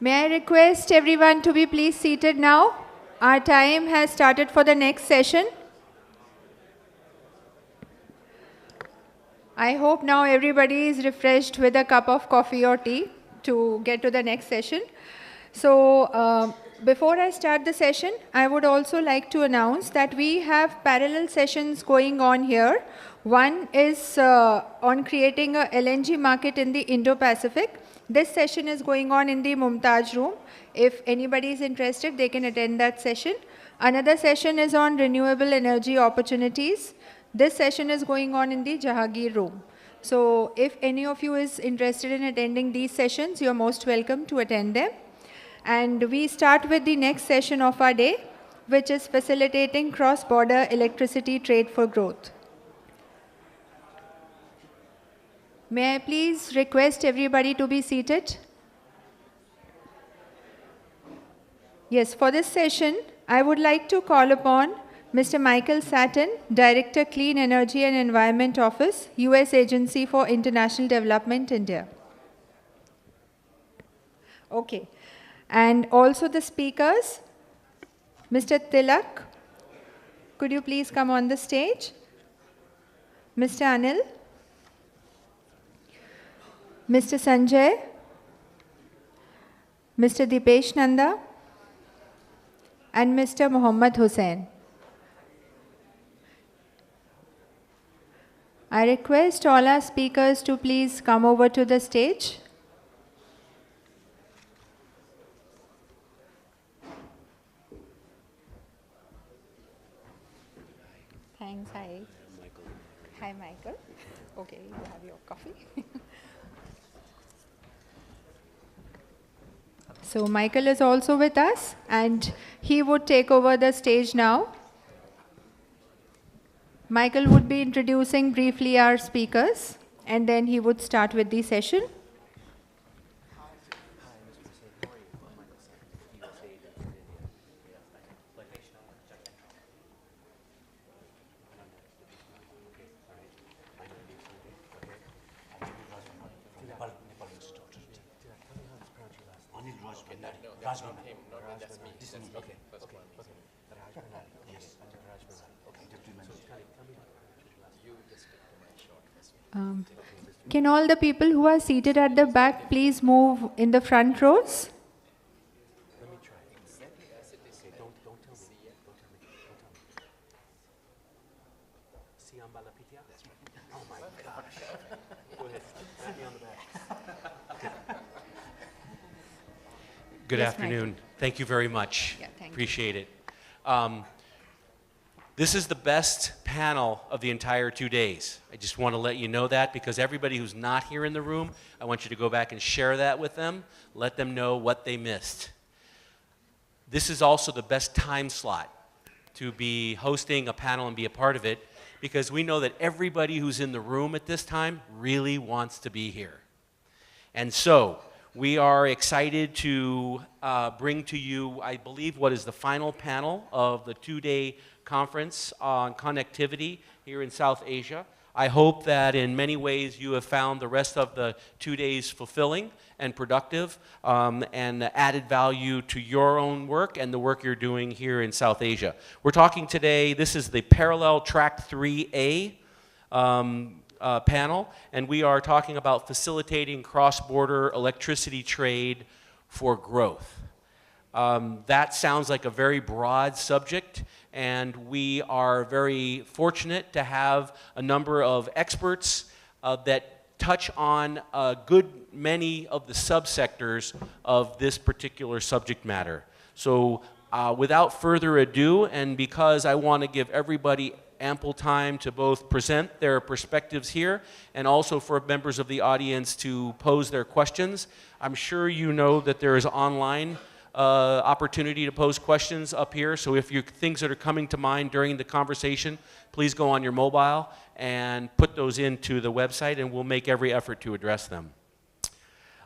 May I request everyone to be please seated now? Our time has started for the next session. I hope now everybody is refreshed with a cup of coffee or tea to get to the next session. So, before I start the session, I would also like to announce that we have parallel sessions going on here. One is on creating a LNG market in the Indo-Pacific. This session is going on in the Mumtaz room. If anybody is interested, they can attend that session. Another session is on renewable energy opportunities. This session is going on in the Jahangir room. So if any of you is interested in attending these sessions, you are most welcome to attend them. And we start with the next session of our day, which is facilitating cross-border electricity trade for growth. May I please request everybody to be seated? Yes, for this session, I would like to call upon Mr. Michael Satin, Director, Clean Energy and Environment Office, U.S. Agency for International Development, India. Okay. And also the speakers, Mr. Tilak, could you please come on the stage? Mr. Anil, Mr. Sanjay, Mr. Deepesh Nanda, and Mr. Mohammad Hossain. I request all our speakers to please come over to the stage. Thanks, hi. Hi, Michael. Okay, you have your coffee. So Michael is also with us and he would take over the stage now. Michael would be introducing briefly our speakers and then he would start with the session. Can all the people who are seated at the back please move in the front rows? Let me try. Exactly as it is. Okay, don't tell me. Don't tell me. Siyambalapitiya? That's right. Oh my gosh. Go ahead. Pat me on the back. Good afternoon. Thank you very much. Yeah, thank Appreciate it. This is the best panel of the entire 2 days. I just want to let you know that because everybody who's not here in the room, I want you to go back and share that with them. Let them know what they missed. This is also the best time slot to be hosting a panel and be a part of it because we know that everybody who's in the room at this time really wants to be here. And so we are excited to bring to you, I believe, what is the final panel of the 2-day conference on connectivity here in South Asia. I hope that in many ways you have found the rest of the 2 days fulfilling and productive and added value to your own work and the work you're doing here in South Asia. We're talking today, this is the Parallel Track 3A panel, and we are talking about facilitating cross-border electricity trade for growth. That sounds like a very broad subject, and we are very fortunate to have a number of experts that touch on a good many of the subsectors of this particular subject matter. So without further ado, and because I want to give everybody ample time to both present their perspectives here and also for members of the audience to pose their questions, I'm sure you know that there is online opportunity to pose questions up here. So if you things that are coming to mind during the conversation, please go on your mobile and put those into the website and we'll make every effort to address them.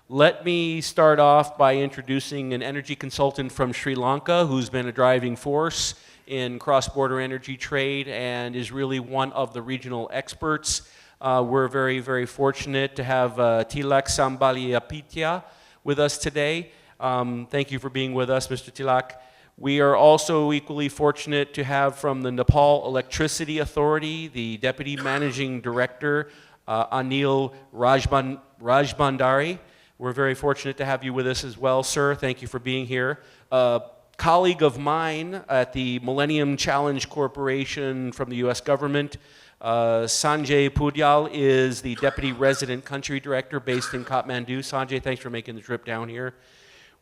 Let me start off by introducing an energy consultant from Sri Lanka who's been a driving force in cross-border energy trade and is really one of the regional experts. We're very, very fortunate to have Tilak Siyambalapitiya with us today. Thank you for being with us, Mr. Tilak. We are also equally fortunate to have from the Nepal Electricity Authority, the Deputy Managing Director, Anil Rajbhandary. We're very fortunate to have you with us as well, sir. Thank you for being here. A colleague of mine at the Millennium Challenge Corporation from the US government, Sanjay Poudyal, is the Deputy Resident Country Director based in Kathmandu. Sanjay, thanks for making the trip down here.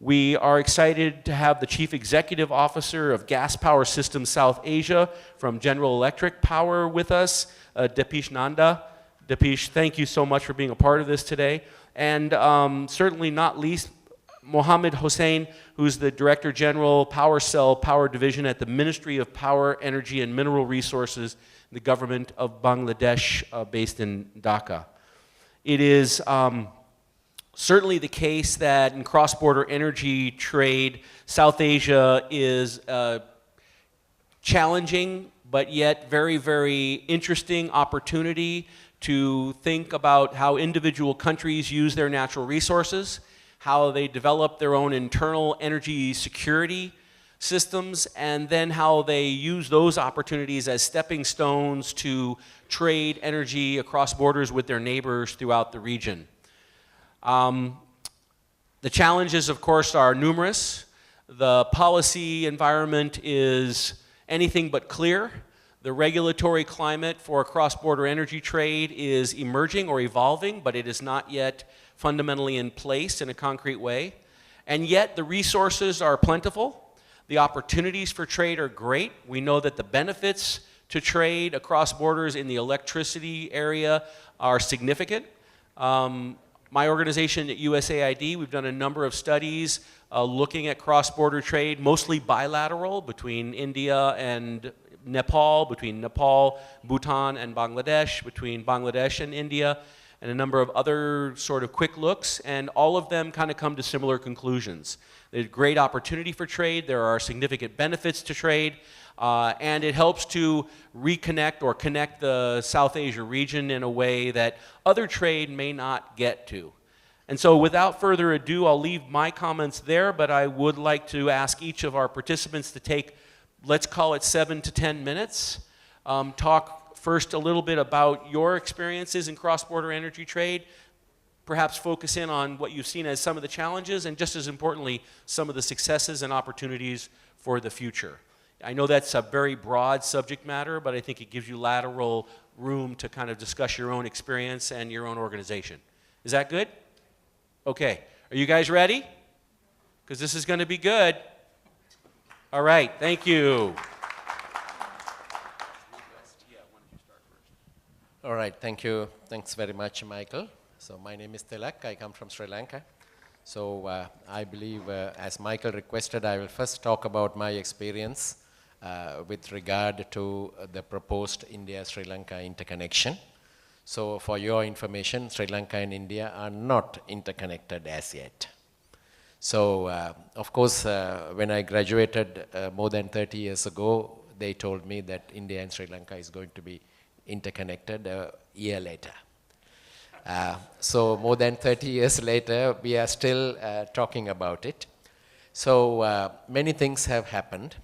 We are excited to have the Chief Executive Officer of Gas Power Systems South Asia from General Electric Power with us, Deepesh Nanda. Deepesh, thank you so much for being a part of this today. And certainly not least, Mohammad Hossain, who's the Director General, Power Cell Power Division at the Ministry of Power, Energy and Mineral Resources, the government of Bangladesh, based in Dhaka. It is certainly the case that in cross-border energy trade, South Asia is challenging, but yet very, very interesting opportunity to think about how individual countries use their natural resources, how they develop their own internal energy security systems, and then how they use those opportunities as stepping stones to trade energy across borders with their neighbors throughout the region. The challenges, of course, are numerous. The policy environment is anything but clear. The regulatory climate for cross-border energy trade is emerging or evolving, but it is not yet fundamentally in place in a concrete way. And yet the resources are plentiful. The opportunities for trade are great. We know that the benefits to trade across borders in the electricity area are significant. My organization at USAID, we've done a number of studies looking at cross-border trade, mostly bilateral between India and Nepal, between Nepal, Bhutan, and Bangladesh, between Bangladesh and India, and a number of other sort of quick looks, and all of them kind of come to similar conclusions. There's great opportunity for trade, there are significant benefits to trade, and it helps to reconnect or connect the South Asia region in a way that other trade may not get to. And so without further ado, I'll leave my comments there, but I would like to ask each of our participants to take, let's call it 7 to 10 minutes, talk first a little bit about your experiences in cross-border energy trade, perhaps focus in on what you've seen as some of the challenges, and just as importantly, some of the successes and opportunities for the future. I know that's a very broad subject matter, but I think it gives you lateral room to kind of discuss your own experience and your own organization. Is that good? Okay. Are you guys ready? Because this is going to be good. All right. Thank you. All right, thank you. Thanks very much, Michael. So my name is Tilak. I come from Sri Lanka. So I believe, as Michael requested, I will first talk about my experience with regard to the proposed India-Sri Lanka interconnection. So for your information, Sri Lanka and India are not interconnected as yet. So of course, when I graduated more than 30 years ago, they told me that India and Sri Lanka is going to be interconnected a year later. So more than 30 years later, we are still talking about it. So many things have happened,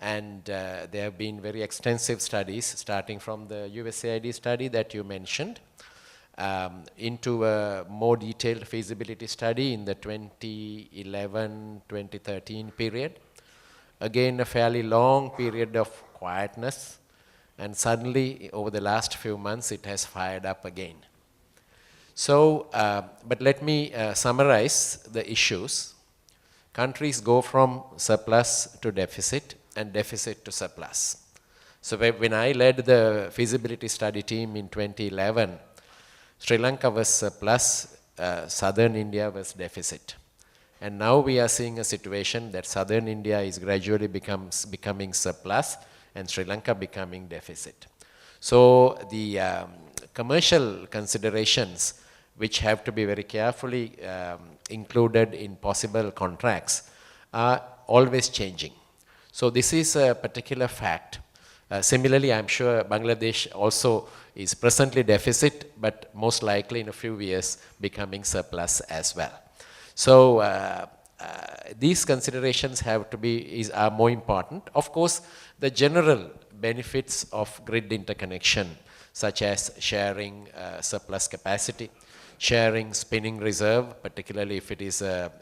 and there have been very extensive studies, starting from the USAID study that you mentioned, into a more detailed feasibility study in the 2011-2013 period. Again, a fairly long period of quietness, and suddenly, over the last few months, it has fired up again. So, but let me summarize the issues. Countries go from surplus to deficit and deficit to surplus. So when I led the feasibility study team in 2011, Sri Lanka was surplus, southern India was deficit. And now we are seeing a situation that southern India is gradually becoming surplus and Sri Lanka becoming deficit. So the commercial considerations which have to be very carefully included in possible contracts are always changing. So this is a particular fact. Similarly, I'm sure Bangladesh also is presently deficit, but most likely in a few years becoming surplus as well. So these considerations are more important. Of course, the general benefits of grid interconnection, such as sharing surplus capacity, sharing spinning reserve, particularly if it is a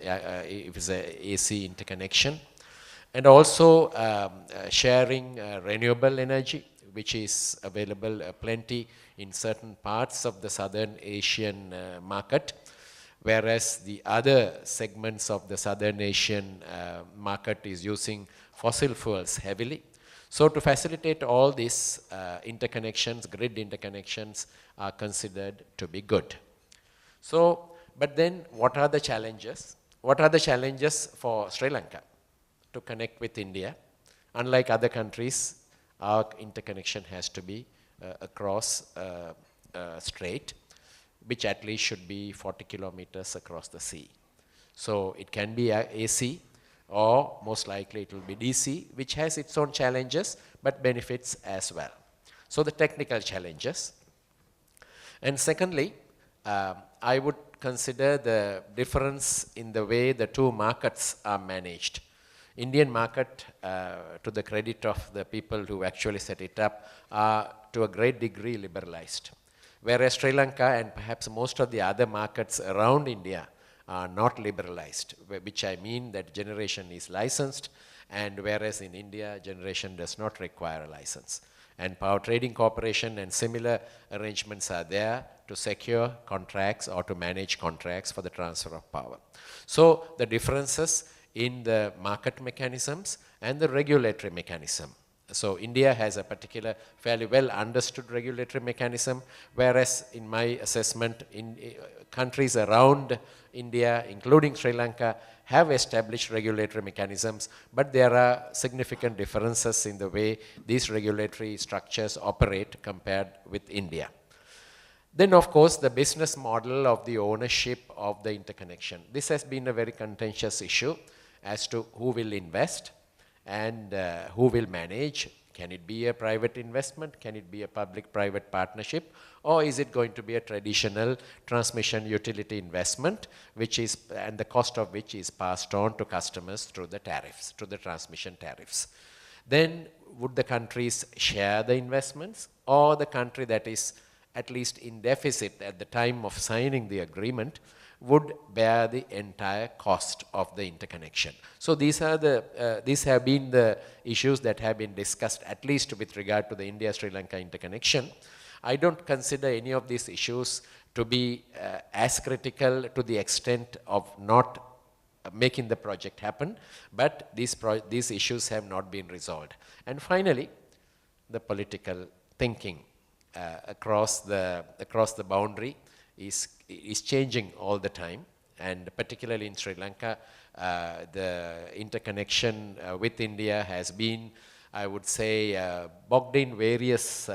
AC interconnection, and also sharing renewable energy, which is available plenty in certain parts of the Southern Asian market, whereas the other segments of the Southern Asian market is using fossil fuels heavily. So to facilitate all these interconnections, grid interconnections are considered to be good. So, but then what are the challenges? What are the challenges for Sri Lanka to connect with India? Unlike other countries, our interconnection has to be across strait, which at least should be 40 kilometers across the sea. So it can be AC, or most likely it will be DC, which has its own challenges, but benefits as well. So the technical challenges. And secondly, I would consider the difference in the way the two markets are managed. Indian market, to the credit of the people who actually set it up, are to a great degree liberalized. Whereas Sri Lanka and perhaps most of the other markets around India are not liberalized, which I mean that generation is licensed, and whereas in India, generation does not require a license. And Power Trading Corporation and similar arrangements are there to secure contracts or to manage contracts for the transfer of power. So the differences in the market mechanisms and the regulatory mechanism. So India has a particular fairly well understood regulatory mechanism, whereas in my assessment, in countries around India, including Sri Lanka, have established regulatory mechanisms, but there are significant differences in the way these regulatory structures operate compared with India. Then, of course, the business model of the ownership of the interconnection. This has been a very contentious issue as to who will invest and who will manage. Can it be a private investment? Can it be a public-private partnership? Or is it going to be a traditional transmission utility investment, and the cost of which is passed on to customers through the tariffs, through the transmission tariffs? Then would the countries share the investments, or the country that is at least in deficit at the time of signing the agreement would bear the entire cost of the interconnection? So these have been the issues that have been discussed, at least with regard to the India-Sri Lanka interconnection. I don't consider any of these issues to be as critical to the extent of not making the project happen, but these issues have not been resolved. And finally, the political thinking across the boundary is changing all the time, and particularly in Sri Lanka, the interconnection with India has been, I would say, bogged in various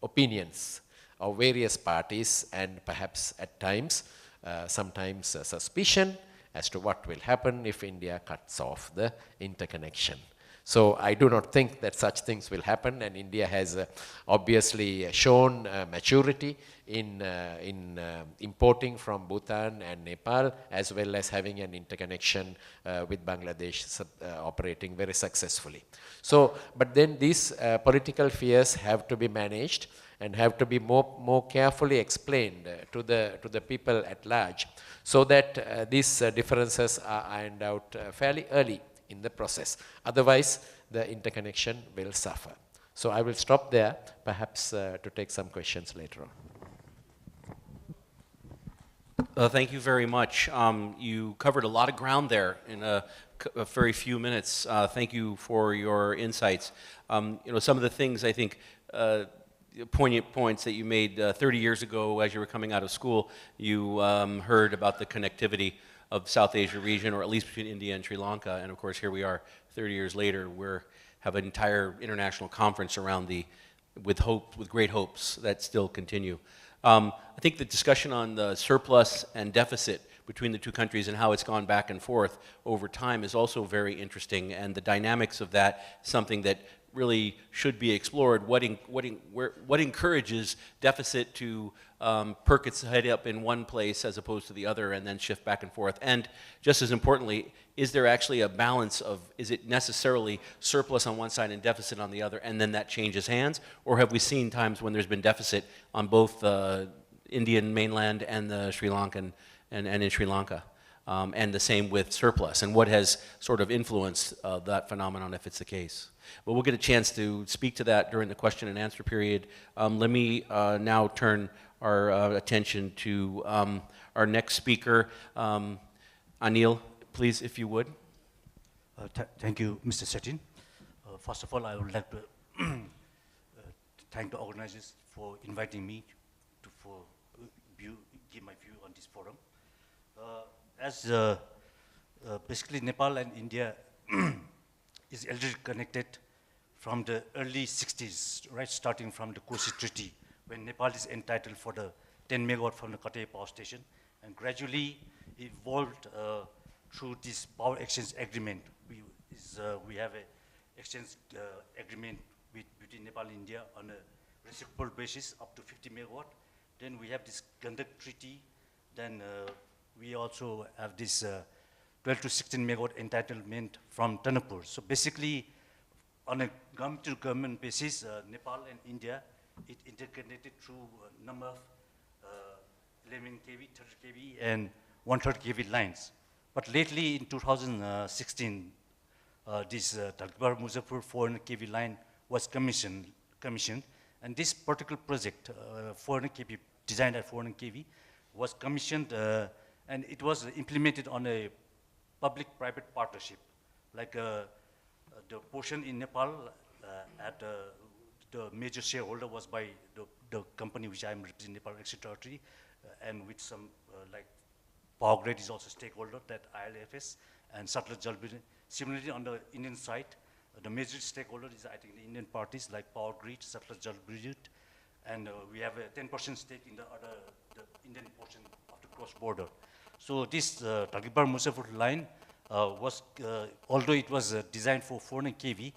opinions of various parties, and perhaps at times, sometimes suspicion as to what will happen if India cuts off the interconnection. So I do not think that such things will happen, and India has obviously shown maturity in importing from Bhutan and Nepal, as well as having an interconnection with Bangladesh operating very successfully. So, but then these political fears have to be managed and have to be more carefully explained to the people at large, so that these differences are ironed out fairly early in the process. Otherwise, the interconnection will suffer. So I will stop there, perhaps to take some questions later on. Thank you very much. You covered a lot of ground there in a very few minutes. Thank you for your insights. Some of the things I think poignant points that you made 30 years ago as you were coming out of school, you heard about the connectivity of South Asia region, or at least between India and Sri Lanka, and of course here we are 30 years later, we have an entire international conference around with great hopes that still continue. I think the discussion on the surplus and deficit between the two countries and how it's gone back and forth over time is also very interesting, and the dynamics of that, something that really should be explored. What encourages deficit to perk its head up in one place as opposed to the other and then shift back and forth? And just as importantly, is there actually a balance of, is it necessarily surplus on one side and deficit on the other, and then that changes hands? Or have we seen times when there's been deficit on both the Indian mainland and the Sri Lankan and in Sri Lanka? And the same with surplus, and what has sort of influenced that phenomenon if it's the case. But we'll get a chance to speak to that during the question and answer period. Let me now turn our attention to our next speaker. Anil, please, if you would. Thank you, Mr. Satin. First of all, I would like to thank the organizers for inviting me to give my view on this forum. As basically Nepal and India is already connected from the early 60s, right, starting from the Kosi Treaty, when Nepal is entitled for the 10 megawatt from the Katay power station, and gradually evolved through this power exchange agreement. We have an exchange agreement between Nepal and India on a reciprocal basis up to 50 megawatt. Then we have this Gandak Treaty. Then we also have this 12 to 16 megawatt entitlement from Tanapur. So basically, on a government-to-government basis, Nepal and India, it interconnected through a number of 11 kV, 30 kV, and 130 kV lines. But lately, in 2016, this Talgbar Muzaffarpur 400 kV line was commissioned, and this particular project, 400 kV, designed at 400 kV, was commissioned, and it was implemented on a public-private partnership. Like the portion in Nepal, at the major shareholder was by the company which I am representing, Nepal Electricity Authority, and with some like Power Grid is also stakeholder, that ILFS, and Satluj Jal Vidyut. Similarly, on the Indian side, the major stakeholder is, I think, the Indian parties like Power Grid, Satluj Jal Vidyut, and we have a 10% stake in the Indian portion of the cross-border. So this Talgbar Muzaffarpur line was, although it was designed for 400 kV,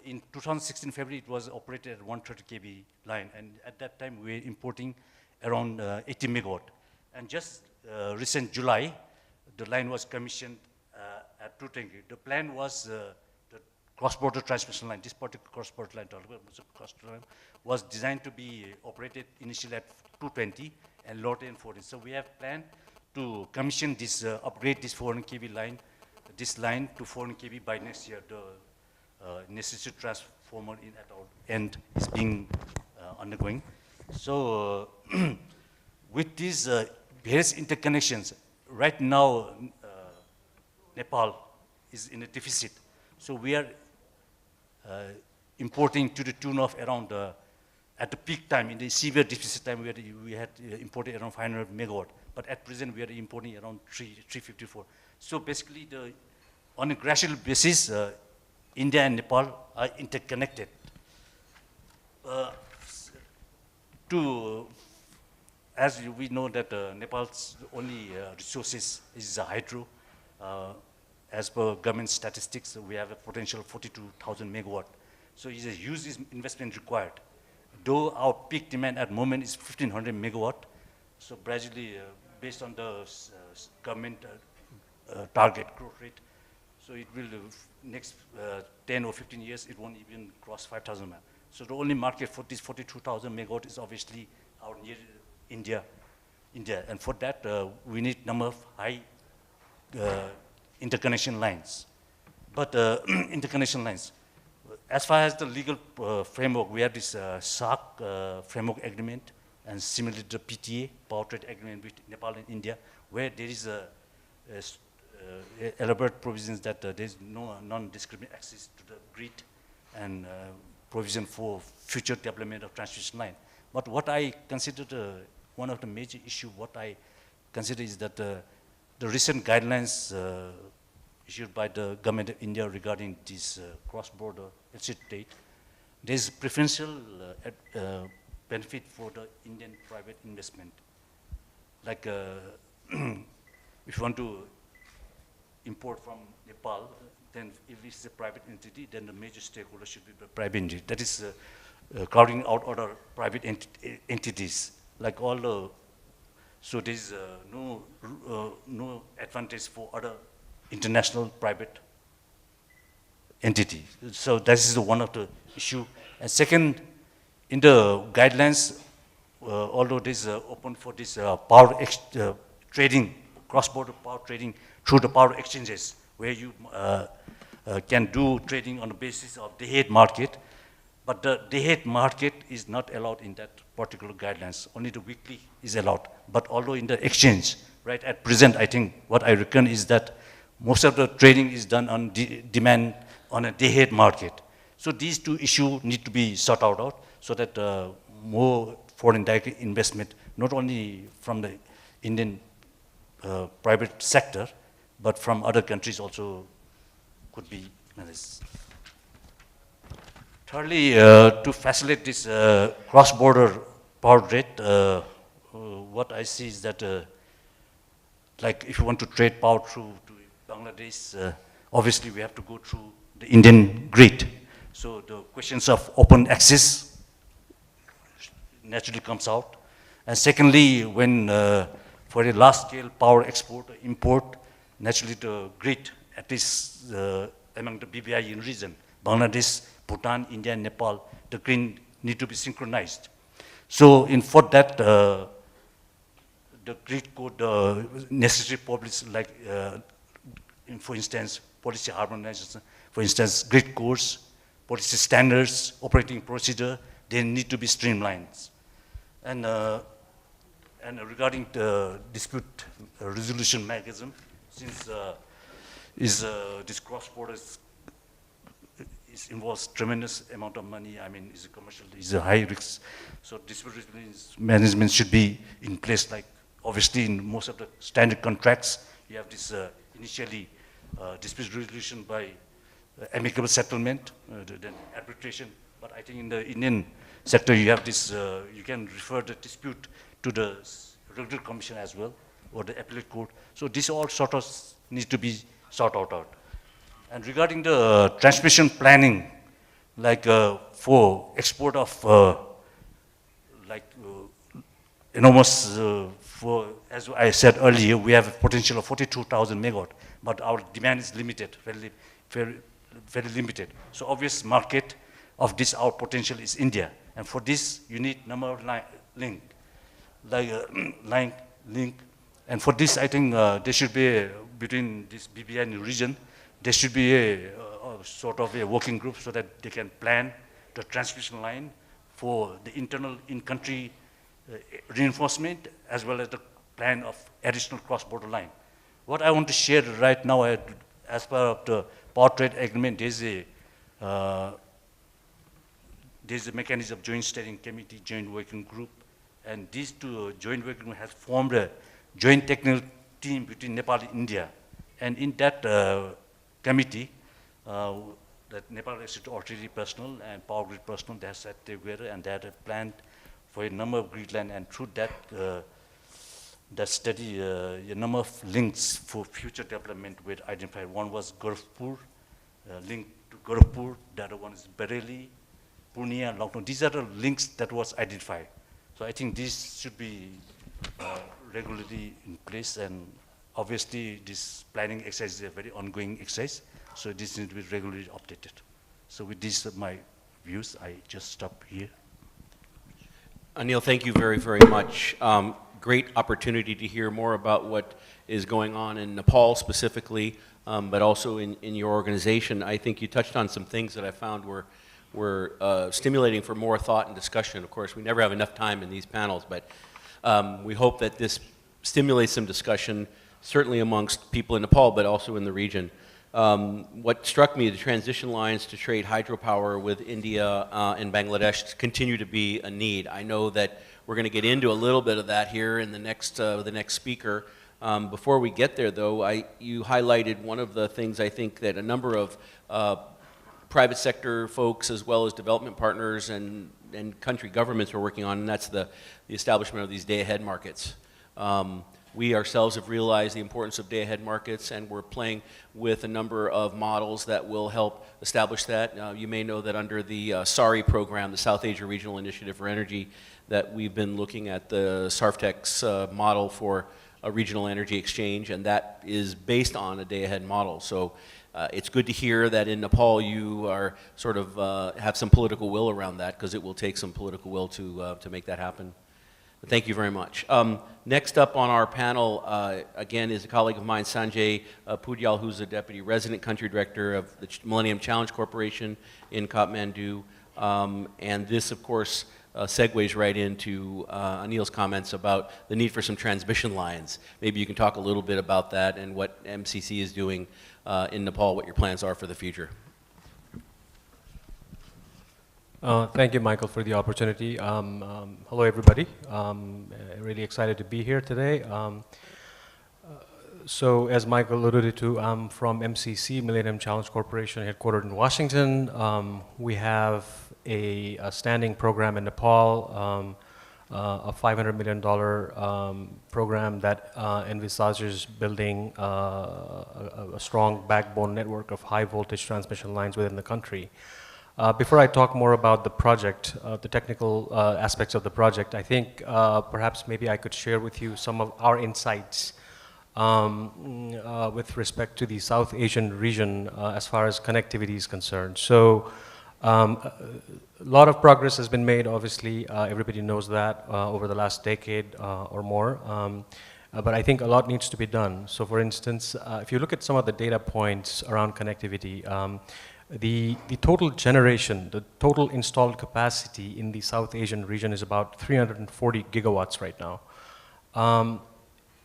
in 2016 February it was operated at 130 kV line, and at that time we were importing around 80 megawatt. And just recent July, the line was commissioned at 210 kV. The plan was the cross-border transmission line. This particular cross-border line, cross-border line, was designed to be operated initially at 220 and lower than 40. So we have planned to commission this, upgrade this 400 kV line, this line to 400 kV by next year. The necessary transformer at our end is being undergoing. So with these various interconnections, right now Nepal is in a deficit. So we are importing to the tune of around, at the peak time, in the severe deficit time, we had imported around 500 megawatt. But at present, we are importing around 354. So basically, on a gradual basis, India and Nepal are interconnected. As we know that Nepal's only resources is hydro. As per government statistics, we have a potential 42,000 megawatt. So it's a huge investment required. Though our peak demand at the moment is 1,500 megawatt, so gradually, based on the government target growth rate, so it will, next 10 or 15 years, it won't even cross 5,000 megawatt. So the only market for this 42,000 megawatt is obviously our near India. And for that, we need number of high interconnection lines. But interconnection lines, as far as the legal framework, we have this SAARC framework agreement, and similarly the PTA, Power Trade Agreement with Nepal and India, where there is elaborate provisions that there is no non-discriminatory access to the grid and provision for future development of transmission line. But what I consider one of the major issues, what I consider is that the recent guidelines issued by the government of India regarding this cross-border electricity trade, there is preferential benefit for the Indian private investment. Like if you want to import from Nepal, then if it's a private entity, then the major stakeholder should be the private entity. That is crowding out other private entities, like all the, so there's no advantage for other international private entity. So this is one of the issue. And second, in the guidelines, although this is open for this trading, cross-border power trading through the power exchanges, where you can do trading on the basis of day-ahead market, but the day-ahead market is not allowed in that particular guidelines. Only the weekly is allowed. But although in the exchange, right, at present, I think what I reckon is that most of the trading is done on demand on a day-ahead market. So these two issues need to be sought out so that more foreign direct investment, not only from the Indian private sector, but from other countries also could be managed. Thirdly, to facilitate this cross-border power trade, what I see is that, like if you want to trade power through to Bangladesh, obviously we have to go through the Indian grid. So the questions of open access naturally comes out. And secondly, when for a large-scale power export or import, naturally the grid, at least among the BBI in region, Bangladesh, Bhutan, India, and Nepal, the grid need to be synchronized. So for that, the grid code necessary policy, like for instance, policy harmonization, for instance, grid codes, policy standards, operating procedure, they need to be streamlined. And regarding the dispute resolution mechanism, since this cross-border involves tremendous amount of money, I mean, it's a commercial, it's a high risk. So dispute management should be in place, like obviously in most of the standard contracts, you have this initially dispute resolution by amicable settlement, then arbitration. But I think in the Indian sector, you have this, you can refer the dispute to the regulatory commission as well, or the appellate court. So this all sort of needs to be sought out. And regarding the transmission planning, like for export of enormous, for, as I said earlier, we have a potential of 42,000 megawatt, but our demand is limited, very limited. So obvious market of this, our potential is India. And for this, you need number of link. And for this, I think there should be, between this BBI and the region, there should be a sort of a working group so that they can plan the transmission line for the internal in-country reinforcement, as well as the plan of additional cross-border line. What I want to share right now, as part of the power trade agreement, there's a mechanism of joint steering committee, joint working group, and these two joint working group has formed a joint technical team between Nepal and India. And in that committee, that Nepal authority personnel and power grid personnel, they have sat together and they had a plan for a number of grid line, and through that, that study, a number of links for future development were identified. One was Gorakhpur, linked to Gorakhpur, the other one is Bareilly, Purnia, Lucknow. These are the links that was identified. So I think this should be regularly in place, and obviously this planning exercise is a very ongoing exercise, so this needs to be regularly updated. So with this, my views, I just stop here. Anil, thank you very, very much. Great opportunity to hear more about what is going on in Nepal specifically, but also in your organization. I think you touched on some things that I found were stimulating for more thought and discussion. Of course, we never have enough time in these panels, but we hope that this stimulates some discussion, certainly amongst people in Nepal, but also in the region. What struck me, the transition lines to trade hydropower with India and Bangladesh continue to be a need. I know that we're going to get into a little bit of that here in the next speaker. Before we get there, though, you highlighted one of the things I think that a number of private sector folks, as well as development partners and country governments are working on, and that's the establishment of these day-ahead markets. We ourselves have realized the importance of day-ahead markets, and we're playing with a number of models that will help establish that. You may know that under the SARI program, the South Asia Regional Initiative for Energy, that we've been looking at the SARFTEX model for a regional energy exchange, and that is based on a day-ahead model. So it's good to hear that in Nepal you are sort of have some political will around that, because it will take some political will to make that happen. But thank you very much. Next up on our panel, again, is a colleague of mine, Sanjay Poudyal, who's the Deputy Resident Country Director of the Millennium Challenge Corporation in Kathmandu. And this, of course, segues right into Anil's comments about the need for some transmission lines. Maybe you can talk a little bit about that and what MCC is doing in Nepal, what your plans are for the future. Thank you, Michael, for the opportunity. Hello, everybody. Really excited to be here today. So, as Michael alluded to, I'm from MCC, Millennium Challenge Corporation, headquartered in Washington. We have a standing program in Nepal, a $500 million program that envisages building a strong backbone network of high voltage transmission lines within the country. Before I talk more about the project, the technical aspects of the project, I think perhaps maybe I could share with you some of our insights with respect to the South Asian region as far as connectivity is concerned. So a lot of progress has been made, obviously, everybody knows that over the last decade or more, but I think a lot needs to be done. So for instance, if you look at some of the data points around connectivity, the total generation, the total installed capacity in the South Asian region is about 340 gigawatts right now.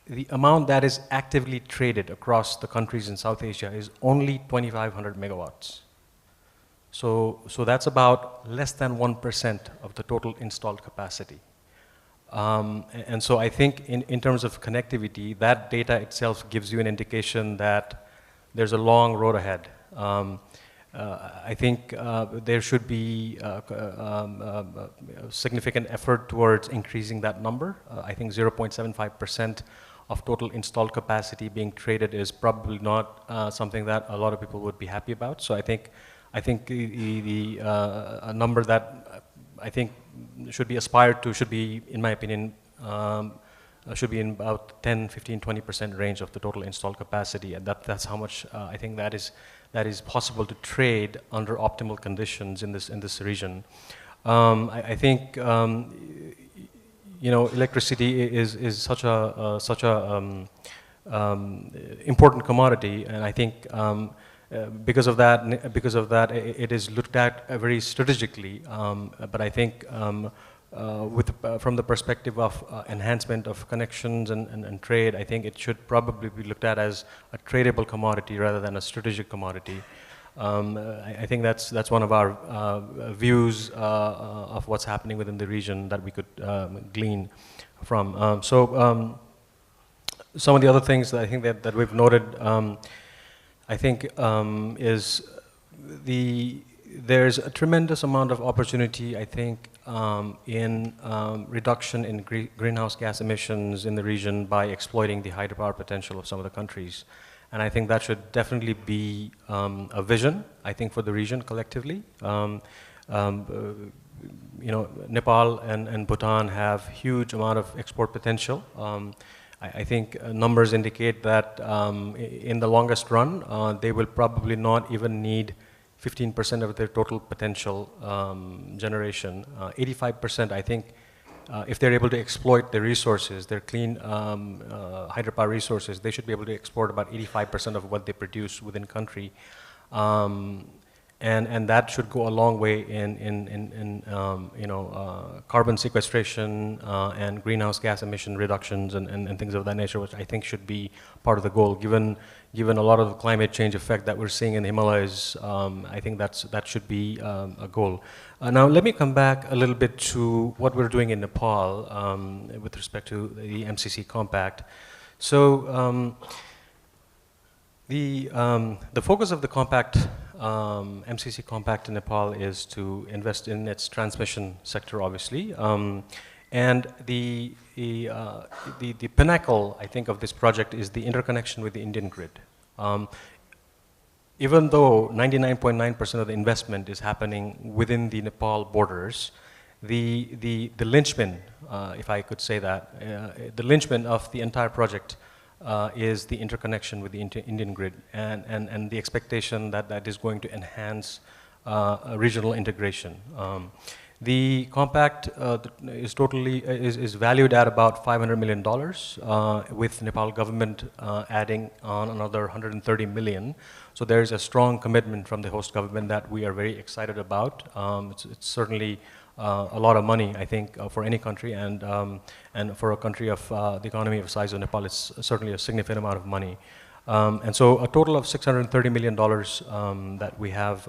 The amount that is actively traded across the countries in South Asia is only 2,500 megawatts. So that's about less than 1% of the total installed capacity. And so I think in terms of connectivity, that data itself gives you an indication that there's a long road ahead. I think there should be significant effort towards increasing that number. I think 0.75% of total installed capacity being traded is probably not something that a lot of people would be happy about. So I think a number that I think should be aspired to should be, in my opinion, should be in about 10, 15, 20% range of the total installed capacity, and that's how much I think that is possible to trade under optimal conditions in this region. I think electricity is such a important commodity, and I think because of that, it is looked at very strategically. But I think from the perspective of enhancement of connections and trade, I think it should probably be looked at as a tradable commodity rather than a strategic commodity. I think that's one of our views of what's happening within the region that we could glean from. Some of the other things that I think that we've noted, I think is there's a tremendous amount of opportunity, I think, in reduction in greenhouse gas emissions in the region by exploiting the hydropower potential of some of the countries. And I think that should definitely be a vision, I think, for the region collectively. Nepal and Bhutan have huge amount of export potential. I think numbers indicate that in the longest run, they will probably not even need 15% of their total potential generation. 85%, I think, if they're able to exploit their resources, their clean hydropower resources, they should be able to export about 85% of what they produce within country. And that should go a long way in carbon sequestration and greenhouse gas emission reductions and things of that nature, which I think should be part of the goal. Given a lot of the climate change effect that we're seeing in the Himalayas, I think that should be a goal. Now let me come back a little bit to what we're doing in Nepal with respect to the MCC Compact. So the focus of the compact, MCC Compact in Nepal, is to invest in its transmission sector, obviously. And the pinnacle, I think, of this project is the interconnection with the Indian grid. Even though 99.9% of the investment is happening within the Nepal borders, the linchpin, if I could say that, the linchpin of the entire project is the interconnection with the Indian grid, and the expectation that that is going to enhance regional integration. The compact is valued at about $500 million, with Nepal government adding on another 130 million. So there is a strong commitment from the host government that we are very excited about. It's certainly a lot of money, I think, for any country, and for a country of the economy of size of Nepal, it's certainly a significant amount of money. And so a total of $630 million that we have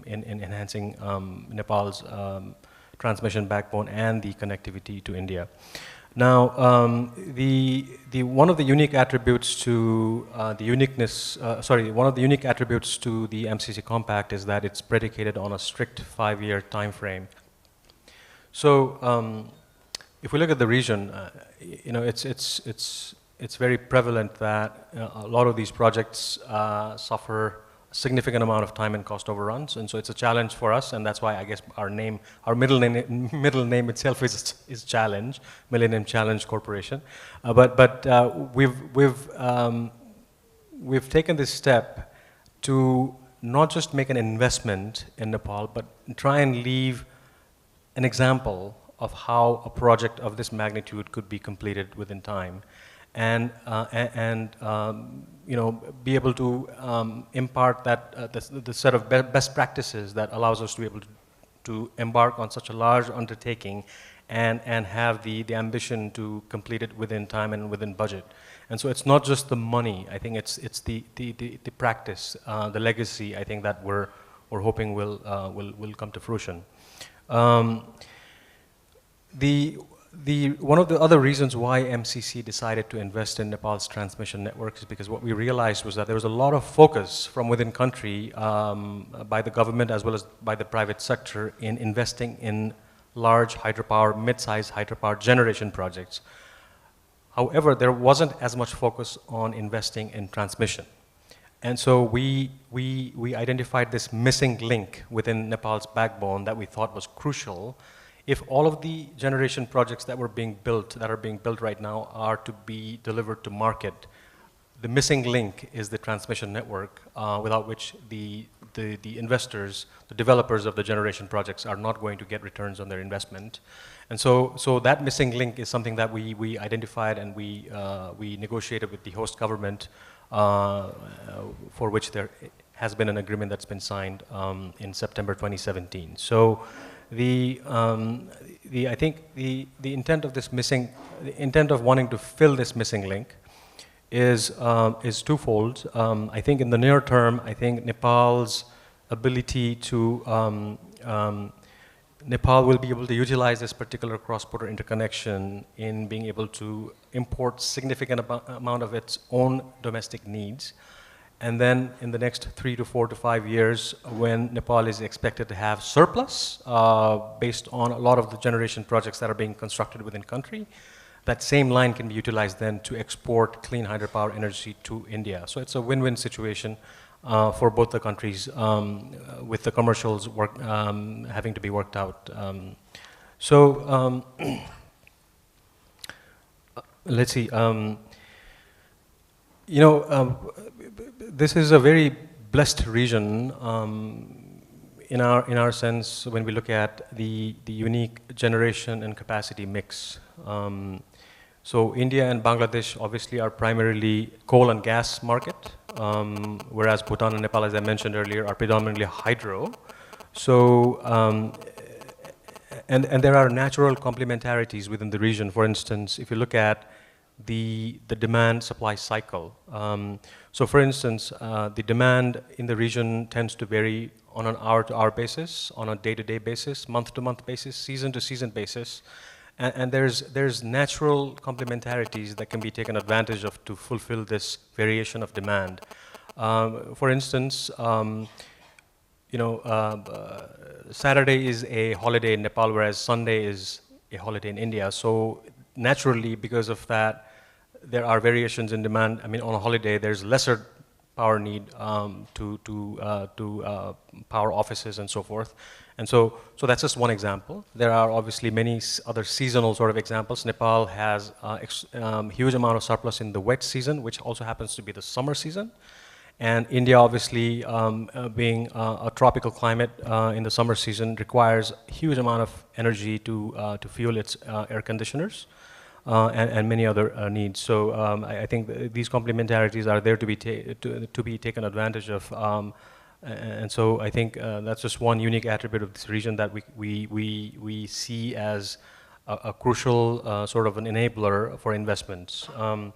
in enhancing Nepal's transmission backbone and the connectivity to India. Now, one of the unique attributes to one of the unique attributes to the MCC Compact is that it's predicated on a strict 5-year time frame. So, if we look at the region, it's very prevalent that a lot of these projects suffer a significant amount of time and cost overruns, and so it's a challenge for us, and that's why I guess our middle name itself is Challenge, Millennium Challenge Corporation. But we've taken this step to not just make an investment in Nepal, but try and leave an example of how a project of this magnitude could be completed within time, and be able to impart that the set of best practices that allows us to be able to embark on such a large undertaking and have the ambition to complete it within time and within budget. And so it's not just the money. I think it's the practice, the legacy. I think that we're hoping will come to fruition. One of the other reasons why MCC decided to invest in Nepal's transmission network is because what we realized was that there was a lot of focus from within country by the government as well as by the private sector in investing in large hydropower, mid-sized hydropower generation projects. However, there wasn't as much focus on investing in transmission. And so we identified this missing link within Nepal's backbone that we thought was crucial. If all of the generation projects that are being built right now are to be delivered to market, the missing link is the transmission network, without which the investors, the developers of the generation projects are not going to get returns on their investment. And so that missing link is something that we identified, and we negotiated with the host government, for which there has been an agreement that's been signed in September 2017. So I think the intent of the intent of wanting to fill this missing link is twofold. I think in the near term, I think Nepal's ability to Nepal will be able to utilize this particular cross-border interconnection in being able to import significant amount of its own domestic needs. And then in the next 3 to 4 to 5 years, when Nepal is expected to have surplus based on a lot of the generation projects that are being constructed within country, that same line can be utilized then to export clean hydropower energy to India. So it's a win-win situation for both the countries, with the commercials having to be worked out. Let's see. This is a very blessed region in our sense when we look at the unique generation and capacity mix. So India and Bangladesh obviously are primarily coal and gas market, whereas Bhutan and Nepal, as I mentioned earlier, are predominantly hydro. So and there are natural complementarities within the region. For instance, if you look at the demand-supply cycle. So for instance, the demand in the region tends to vary on an hour-to-hour basis, on a day-to-day basis, month-to-month basis, season-to-season basis. And there's natural complementarities that can be taken advantage of to fulfill this variation of demand. For instance, Saturday is a holiday in Nepal, whereas Sunday is a holiday in India. So naturally, because of that, there are variations in demand. I mean, on a holiday, there's lesser power need to power offices and so forth. And so that's just one example. There are obviously many other seasonal sort of examples. Nepal has huge amount of surplus in the wet season, which also happens to be the summer season. And India, obviously, being a tropical climate in the summer season, requires a huge amount of energy to fuel its air conditioners and many other needs. So I think these complementarities are there to be taken advantage of. And so I think that's just one unique attribute of this region that we see as a crucial sort of an enabler for investments. One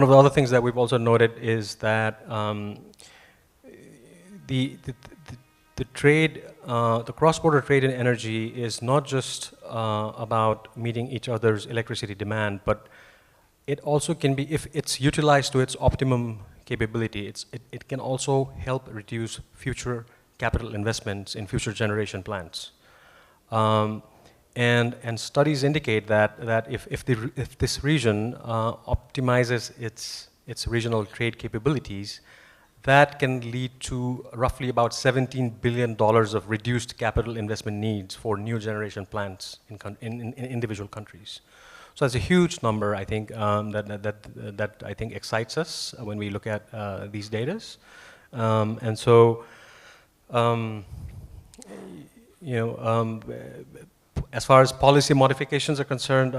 of the other things that we've also noted is that the trade, the cross-border trade in energy is not just about meeting each other's electricity demand, but it also can be, if it's utilized to its optimum capability, it can also help reduce future capital investments in future generation plants. And studies indicate that if this region optimizes its regional trade capabilities, that can lead to roughly about $17 billion of reduced capital investment needs for new generation plants in individual countries. So that's a huge number, I think, that I think excites us when we look at these data. And so, as far as policy modifications are concerned,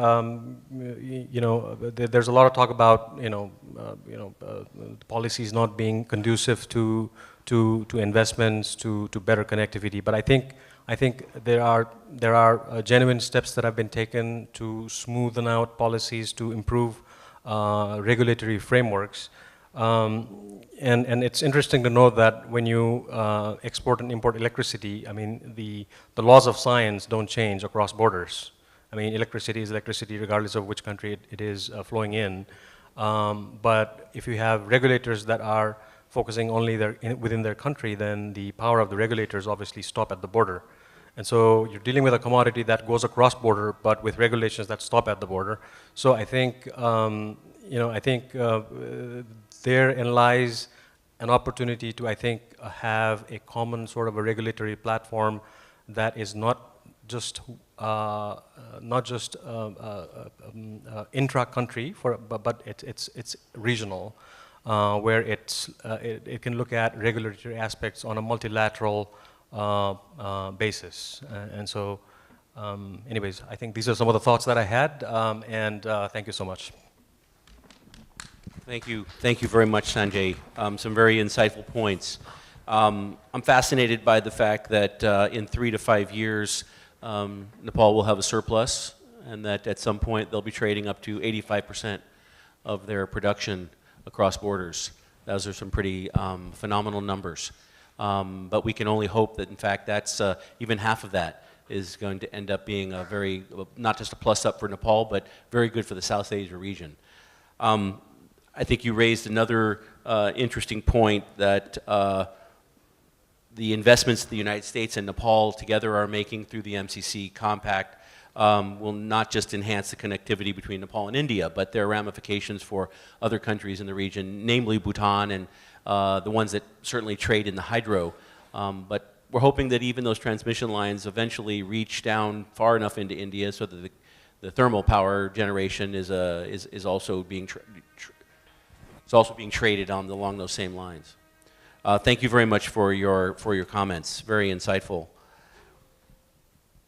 there's a lot of talk about policies not being conducive to investments, to better connectivity. But I think there are genuine steps that have been taken to smoothen out policies, to improve regulatory frameworks. And it's interesting to note that when you export and import electricity, I mean, the laws of science don't change across borders. I mean, electricity is electricity regardless of which country it is flowing in. But if you have regulators that are focusing only within their country, then the power of the regulators obviously stop at the border. And so you're dealing with a commodity that goes across border, but with regulations that stop at the border. So I think, therein lies an opportunity to, I think, have a common sort of a regulatory platform that is not just intra-country, but it's regional, where it can look at regulatory aspects on a multilateral basis. And so, anyways, I think these are some of the thoughts that I had, and thank you so much. Thank you very much, Sanjay. Some very insightful points. I'm fascinated by the fact that in 3 to 5 years, Nepal will have a surplus, and that at some point they'll be trading up to 85% of their production across borders. Those are some pretty phenomenal numbers. But we can only hope that, in fact, that's even half of that is going to end up being a very, not just a plus up for Nepal, but very good for the South Asia region. I think you raised another interesting point that the investments the United States and Nepal together are making through the MCC Compact will not just enhance the connectivity between Nepal and India, but there are ramifications for other countries in the region, namely Bhutan and the ones that certainly trade in the hydro. But we're hoping that even those transmission lines eventually reach down far enough into India so that the thermal power generation is also being traded along those same lines. Thank you very much for your comments. Very insightful.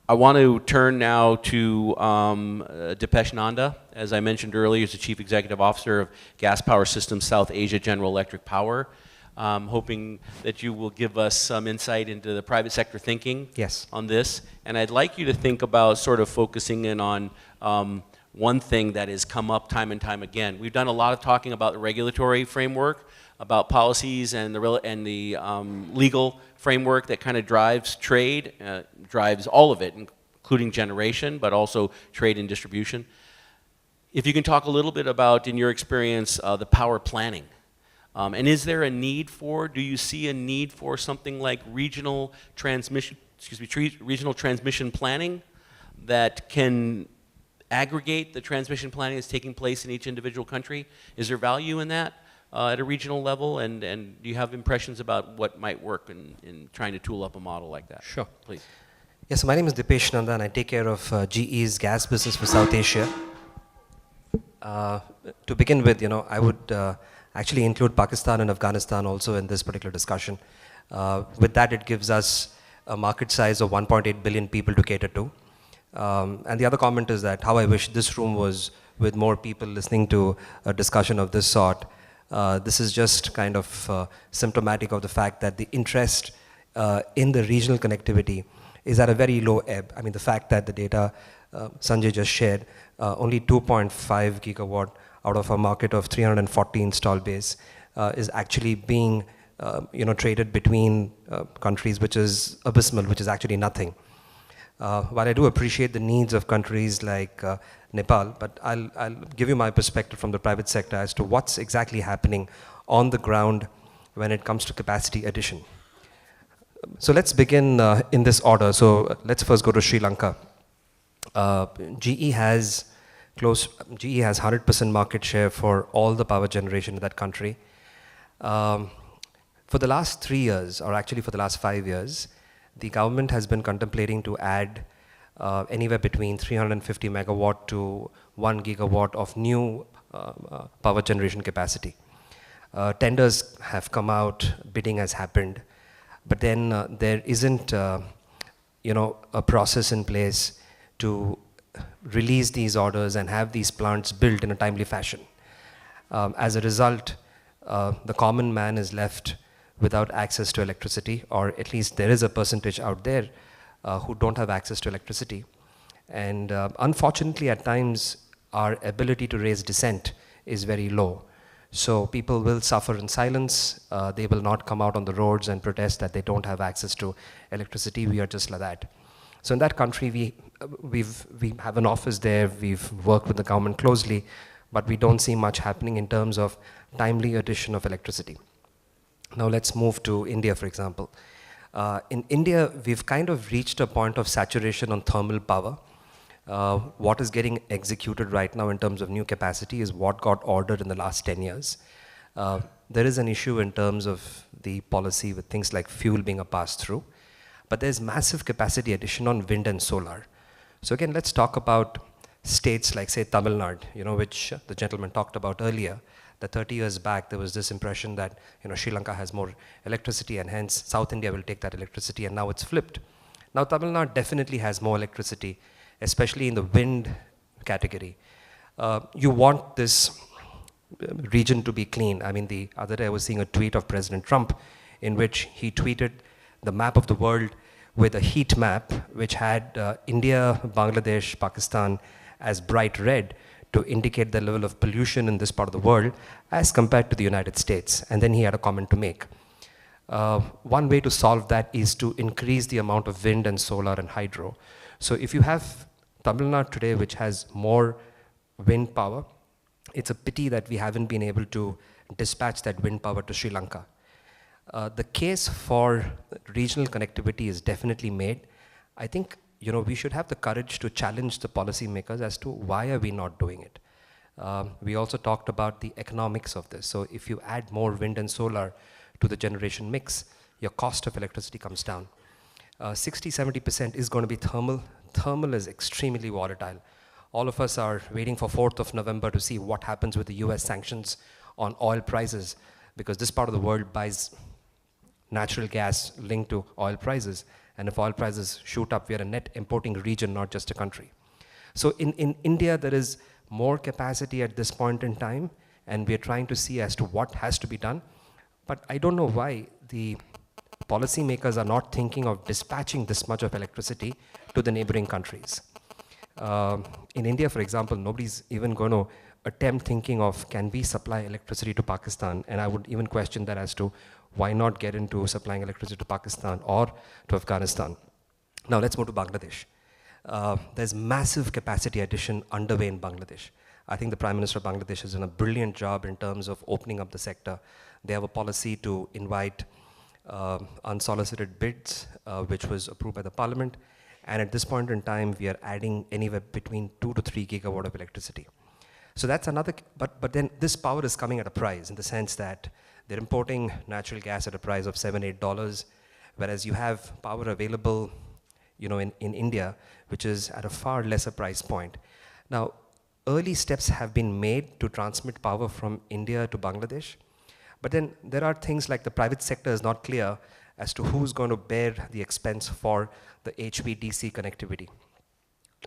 I want to turn now to Deepesh Nanda. As I mentioned earlier, he's the Chief Executive Officer of Gas Power Systems South Asia General Electric Power. Hoping that you will give us some insight into the private sector thinking on this. And I'd like you to think about sort of focusing in on one thing that has come up time and time again. We've done a lot of talking about the regulatory framework, about policies and the legal framework that kind of drives trade, drives all of it, including generation, but also trade and distribution. If you can talk a little bit about, in your experience, the power planning. And is there a need for, do you see a need for something like regional transmission regional transmission planning that can aggregate the transmission planning that's taking place in each individual country? Is there value in that at a regional level? And do you have impressions about what might work in trying to tool up a model like that? Sure. Please. Yes, so my name is Deepesh, Nanda, and I take care of GE's gas business for South Asia. To begin with, I would actually include Pakistan and Afghanistan also in this particular discussion. With that, it gives us a market size of 1.8 billion people to cater to. And the other comment is that how I wish this room was with more people listening to a discussion of this sort. This is just kind of symptomatic of the fact that the interest in the regional connectivity is at a very low ebb. I mean, the fact that the data Sanjay just shared, only 2.5 gigawatt out of a market of 340 install base is actually being traded between countries, which is abysmal, which is actually nothing. While I do appreciate the needs of countries like Nepal, but I'll give you my perspective from the private sector as to what's exactly happening on the ground when it comes to capacity addition. So let's begin in this order. So let's first go to Sri Lanka. GE has 100% market share for all the power generation in that country. For the last 3 years, or actually for the last 5 years, the government has been contemplating to add anywhere between 350 megawatt to 1 gigawatt of new power generation capacity. Tenders have come out, bidding has happened, but then there isn't a process in place to release these orders and have these plants built in a timely fashion. As a result, the common man is left without access to electricity, or at least there is a percentage out there who don't have access to electricity. And unfortunately, at times, our ability to raise dissent is very low. So people will suffer in silence. They will not come out on the roads and protest that they don't have access to electricity. We are just like that. So in that country, we have an office there. We've worked with the government closely, but we don't see much happening in terms of timely addition of electricity. Now let's move to India, for example. In India, we've kind of reached a point of saturation on thermal power. What is getting executed right now in terms of new capacity is what got ordered in the last 10 years. There is an issue in terms of the policy with things like fuel being a pass-through, but there's massive capacity addition on wind and solar. So again, let's talk about states like, say, Tamil Nadu, which the gentleman talked about earlier. That 30 years back, there was this impression that Sri Lanka has more electricity and hence South India will take that electricity, and now it's flipped. Now Tamil Nadu definitely has more electricity, especially in the wind category. You want this region to be clean. I mean, the other day I was seeing a tweet of President Trump in which he tweeted the map of the world with a heat map which had India, Bangladesh, Pakistan as bright red to indicate the level of pollution in this part of the world as compared to the United States. And then he had a comment to make. One way to solve that is to increase the amount of wind and solar and hydro. So if you have Tamil Nadu today, which has more wind power, it's a pity that we haven't been able to dispatch that wind power to Sri Lanka. The case for regional connectivity is definitely made. I think we should have the courage to challenge the policymakers as to why are we not doing it. We also talked about the economics of this. So if you add more wind and solar to the generation mix, your cost of electricity comes down. 60-70% is going to be thermal. Thermal is extremely volatile. All of us are waiting for 4th of November to see what happens with the US sanctions on oil prices, because this part of the world buys natural gas linked to oil prices. And if oil prices shoot up, we are a net importing region, not just a country. So in India, there is more capacity at this point in time, and we are trying to see as to what has to be done. But I don't know why the policymakers are not thinking of dispatching this much of electricity to the neighboring countries. In India, for example, nobody's even going to attempt thinking of, can we supply electricity to Pakistan? And I would even question that as to why not get into supplying electricity to Pakistan or to Afghanistan. Now let's move to Bangladesh. There's massive capacity addition underway in Bangladesh. I think the Prime Minister of Bangladesh has done a brilliant job in terms of opening up the sector. They have a policy to invite unsolicited bids, which was approved by the parliament. And at this point in time, we are adding anywhere between 2 to 3 gigawatt of electricity. So that's another, but then this power is coming at a price in the sense that they're importing natural gas at a price of $7, $8, whereas you have power available, in India, which is at a far lesser price point. Now, early steps have been made to transmit power from India to Bangladesh, but then there are things like the private sector is not clear as to who's going to bear the expense for the HVDC connectivity.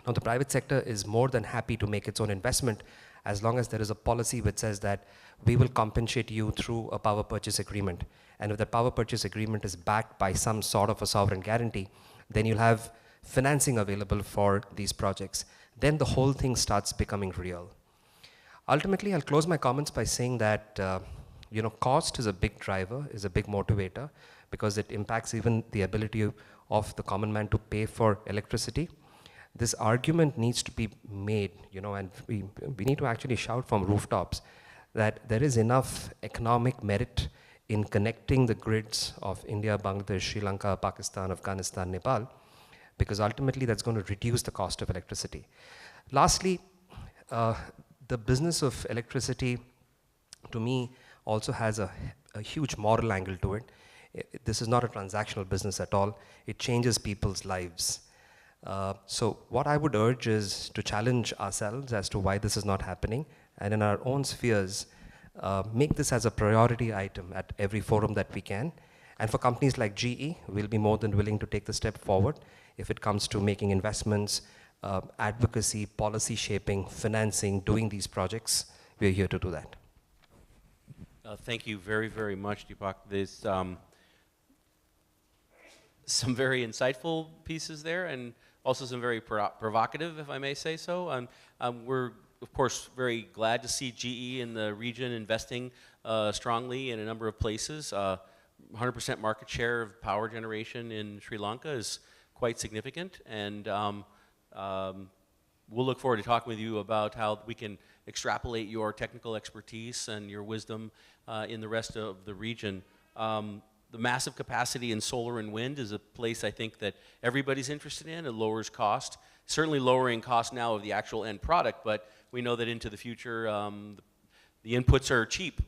Now, the private sector is more than happy to make its own investment as long as there is a policy which says that we will compensate you through a power purchase agreement. And if the power purchase agreement is backed by some sort of a sovereign guarantee, then you'll have financing available for these projects. Then the whole thing starts becoming real. Ultimately, I'll close my comments by saying that cost is a big driver, is a big motivator, because it impacts even the ability of the common man to pay for electricity. This argument needs to be made, and we need to actually shout from rooftops that there is enough economic merit in connecting the grids of India, Bangladesh, Sri Lanka, Pakistan, Afghanistan, Nepal, because ultimately that's going to reduce the cost of electricity. Lastly, the business of electricity, to me, also has a huge moral angle to it. This is not a transactional business at all. It changes people's lives. So what I would urge is to challenge ourselves as to why this is not happening, and in our own spheres, make this as a priority item at every forum that we can. And for companies like GE, we'll be more than willing to take the step forward if it comes to making investments, advocacy, policy shaping, financing, doing these projects. We're here to do that. Thank you very, very much, Deepak. There's some very insightful pieces there, and also some very provocative, if I may say so. We're, of course, very glad to see GE in the region investing strongly in a number of places. 100% market share of power generation in Sri Lanka is quite significant, and we'll look forward to talking with you about how we can extrapolate your technical expertise and your wisdom in the rest of the region. The massive capacity in solar and wind is a place I think that everybody's interested in. It lowers cost, certainly lowering cost now of the actual end product, but we know that into the future the inputs are cheap.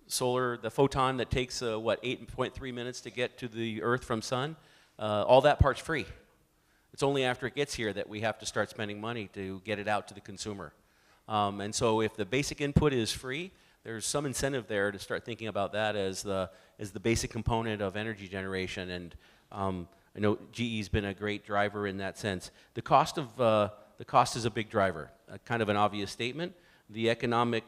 Solar, the photon that takes 8.3 minutes to get to the earth from sun, all that part's free. It's only after it gets here that we have to start spending money to get it out to the consumer. And so if the basic input is free, there's some incentive there to start thinking about that as the basic component of energy generation. And I know GE's been a great driver in that sense. The cost is a big driver, kind of an obvious statement. The economic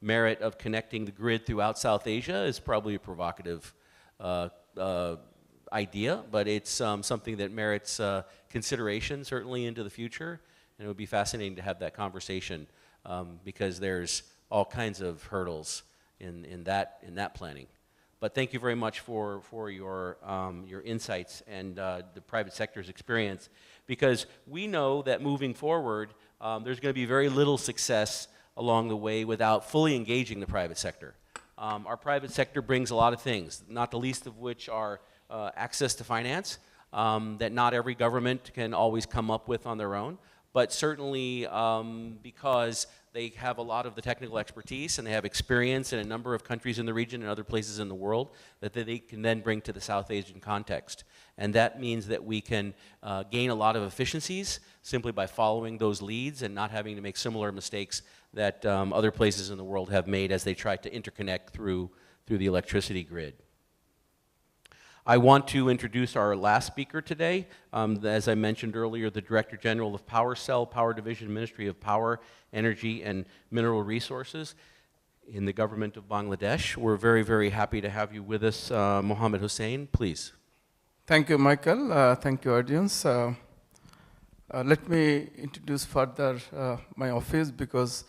merit of connecting the grid throughout South Asia is probably a provocative idea, but it's something that merits consideration certainly into the future, and it would be fascinating to have that conversation because there's all kinds of hurdles in that planning. But thank you very much for your insights and the private sector's experience, because we know that moving forward there's going to be very little success along the way without fully engaging the private sector. Our private sector brings a lot of things, not the least of which are access to finance that not every government can always come up with on their own, but certainly because they have a lot of the technical expertise and they have experience in a number of countries in the region and other places in the world that they can then bring to the South Asian context. And that means that we can gain a lot of efficiencies simply by following those leads and not having to make similar mistakes that other places in the world have made as they try to interconnect through the electricity grid. I want to introduce our last speaker today. As I mentioned earlier, the Director General of PowerCell, Power Division, Ministry of Power, Energy and Mineral Resources in the government of Bangladesh. We're very, very happy to have you with us. Mohammad Hossain, please. Thank you, Michael. Thank you, audience. Let me introduce further my office, because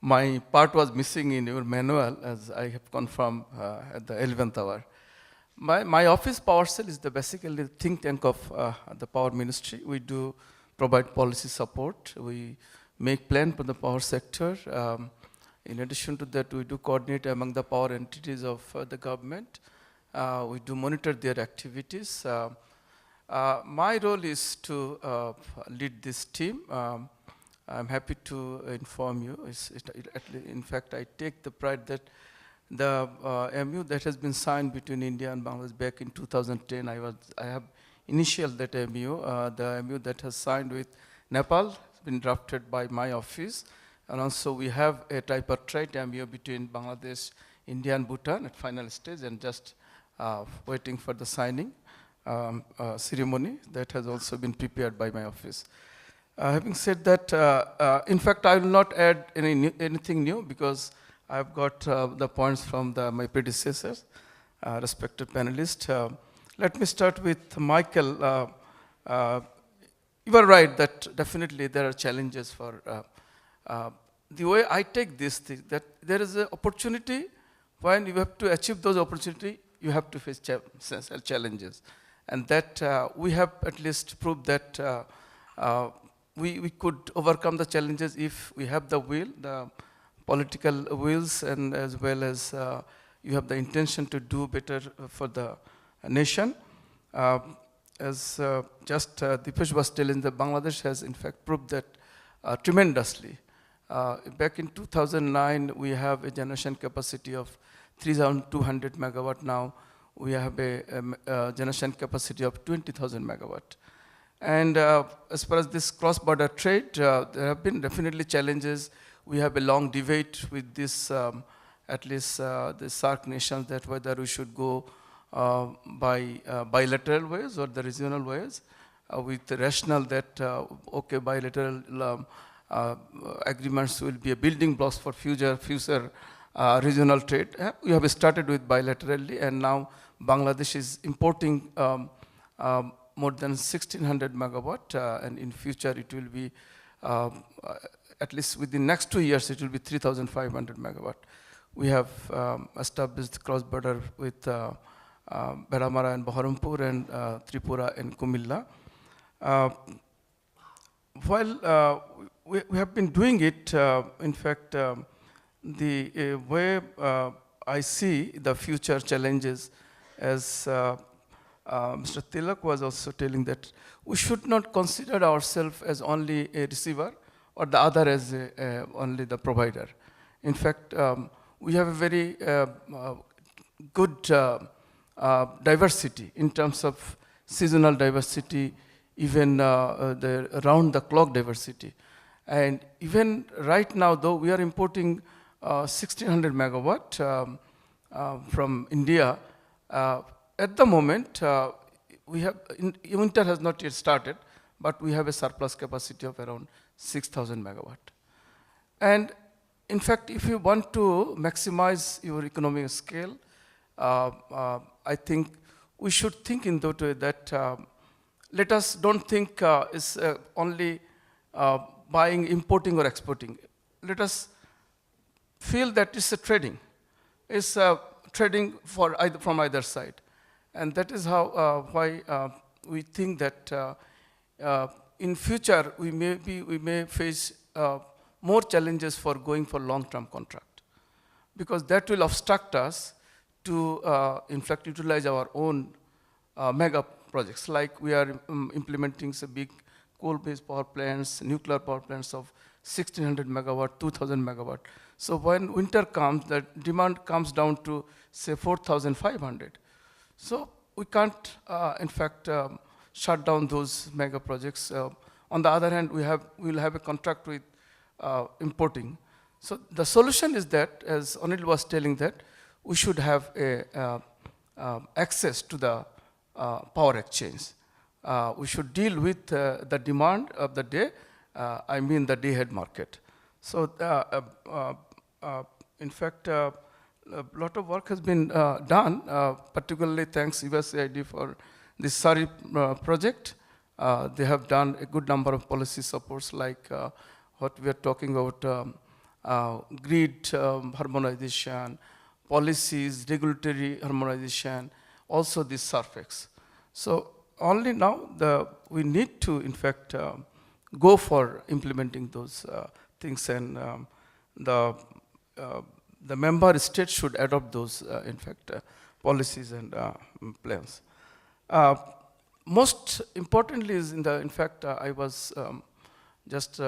my part was missing in your manual, as I have confirmed at the 11th hour. My office, PowerCell, is basically the think tank of the Power Ministry. We do provide policy support. We make plan for the power sector. In addition to that, we do coordinate among the power entities of the government. We do monitor their activities. My role is to lead this team. I'm happy to inform you. In fact, I take the pride that the MU that has been signed between India and Bangladesh back in 2010, I have initialed that MU. The MU that has signed with Nepal has been drafted by my office. And also we have a tripartite MU between Bangladesh, India and Bhutan at final stage, and just waiting for the signing ceremony that has also been prepared by my office. Having said that, in fact, I will not add anything new because I've got the points from my predecessors, respected panelists. Let me start with Michael. You are right that definitely there are challenges for the way I take this thing, that there is an opportunity. When you have to achieve those opportunities, you have to face challenges. And that we have at least proved that we could overcome the challenges if we have the will, the political wills, and as well as you have the intention to do better for the nation. As just Deepesh was telling, that Bangladesh has in fact proved that tremendously. Back in 2009, we have a generation capacity of 3,200 megawatt. Now we have a generation capacity of 20,000 megawatt. And as far as this cross-border trade, there have been definitely challenges. We have a long debate with this, at least the SAARC nations, that whether we should go by bilateral ways or the regional ways, with the rationale that, okay, bilateral agreements will be a building blocks for future regional trade. We have started with bilaterally, and now Bangladesh is importing more than 1,600 megawatt, and in future it will be, at least within next 2 years, it will be 3,500 megawatt. We have established cross-border with Beramara and Baharampur and Tripura and Kumilla. While we have been doing it, in fact, the way I see the future challenges, as Mr. Tilak was also telling, that we should not consider ourselves as only a receiver or the other as only the provider. In fact, we have a very good diversity in terms of seasonal diversity, even the round-the-clock diversity. And even right now, though, we are importing 1,600 megawatt from India. At the moment, we have, winter has not yet started, but we have a surplus capacity of around 6,000 megawatt. And in fact, if you want to maximize your economic scale, I think we should think in that way that let us don't think it's only buying, importing or exporting. Let us feel that it's a trading. It's trading for from either side. And that is how why we think that in future we may face more challenges for going for long-term contract, because that will obstruct us to in fact utilize our own mega projects. Like we are implementing some big coal-based power plants, nuclear power plants of 1,600 megawatt, 2,000 megawatt. So when winter comes, the demand comes down to say 4,500. So we can't, in fact, shut down those mega projects. On the other hand, we'll have a contract with importing. So the solution is that, as Anil was telling, that we should have access to the power exchange. We should deal with the demand of the day, I mean the day-ahead market. So in fact, a lot of work has been done, particularly thanks USAID for this SARI project. They have done a good number of policy supports, like what we are talking about, grid harmonization, policies, regulatory harmonization, also this SURFEX. So only now we need to, in fact, go for implementing those things, and the member states should adopt those, in fact, policies and plans. Most importantly is in fact, I was just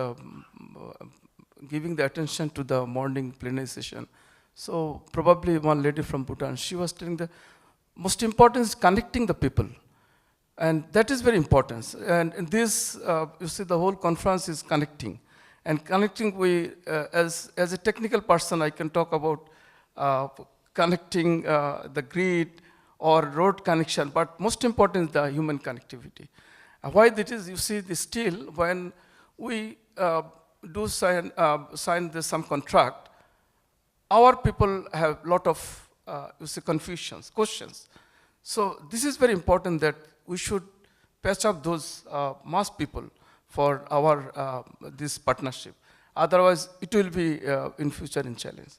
giving the attention to the morning plenary session. So probably one lady from Bhutan, she was telling the most important is connecting the people. And that is very important. And in this, you see the whole conference is connecting. And connecting, as a technical person, I can talk about connecting the grid or road connection, but most important is the human connectivity. Why that is, you see, still when we do sign some contract, our people have a lot of, you see, confusions, questions. So this is very important that we should patch up those mass people for our this partnership. Otherwise, it will be in future in challenge.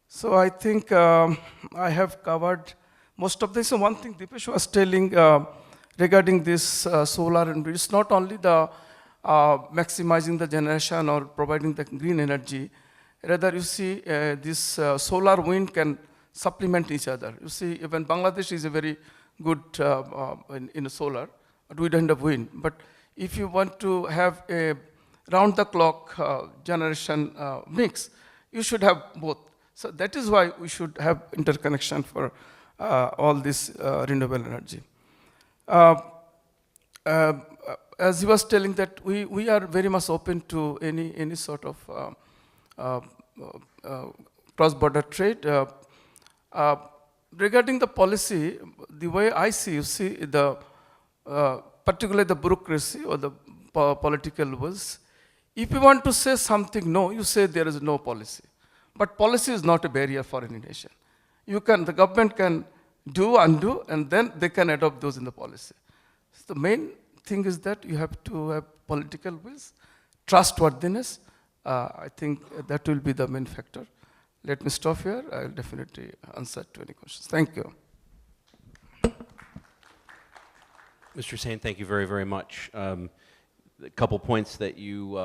So I think I have covered most of this. So one thing Deepesh was telling regarding this solar, and it's not only the maximizing the generation or providing the green energy. Rather, you see this solar wind can supplement each other. You see, even Bangladesh is a very good in solar, but we don't have wind. But if you want to have a round-the-clock generation mix, you should have both. So that is why we should have interconnection for all this renewable energy. As he was telling that we are very much open to any sort of cross-border trade. Regarding the policy, the way I see, you see the particularly the bureaucracy or the political wills. If you want to say something no, you say there is no policy. But policy is not a barrier for any nation. The government can do, undo, and then they can adopt those in the policy. So the main thing is that you have to have political wills, trustworthiness. I think that will be the main factor. Let me stop here. I will definitely answer to any questions. Thank you. Mr. Hossain, thank you very, very much. A couple points that you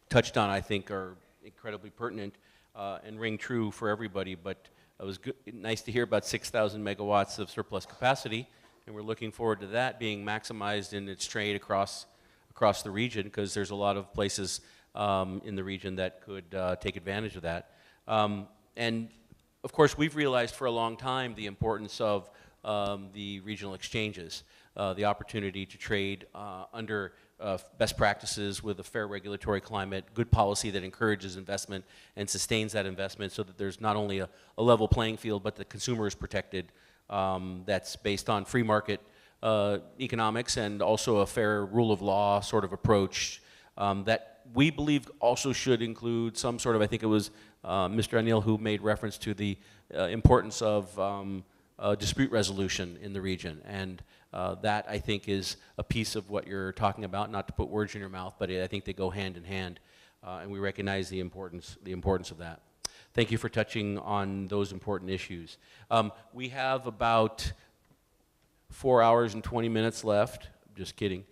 touched on, I think, are incredibly pertinent and ring true for everybody, but it was nice to hear about 6,000 megawatts of surplus capacity, and we're looking forward to that being maximized in its trade across the region, because there's a lot of places in the region that could take advantage of that. And of course, we've realized for a long time the importance of the regional exchanges, the opportunity to trade under best practices with a fair regulatory climate, good policy that encourages investment and sustains that investment so that there's not only a level playing field, but the consumer is protected, that's based on free market economics and also a fair rule of law sort of approach that we believe also should include some sort of, I think it was Mr. Anil who made reference to the importance of dispute resolution in the region. And that, I think, is a piece of what you're talking about, not to put words in your mouth, but I think they go hand in hand, and we recognize the importance of that. Thank you for touching on those important issues. We have about 4 hours and 20 minutes left. Just kidding.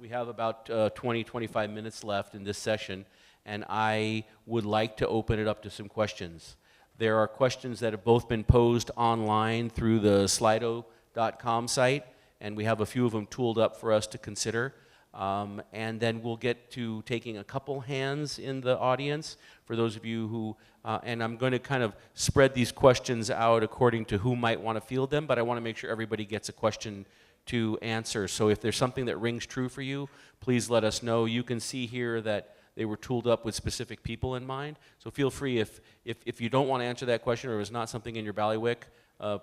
We have about 25 minutes left in this session, and I would like to open it up to some questions. There are questions that have both been posed online through the Slido.com site, and we have a few of them tooled up for us to consider. And then we'll get to taking a couple hands in the audience for those of you who, and I'm going to kind of spread these questions out according to who might want to field them, but I want to make sure everybody gets a question to answer. So if there's something that rings true for you, please let us know. You can see here that they were tooled up with specific people in mind. So feel free, if you don't want to answer that question or it's not something in your bailiwick,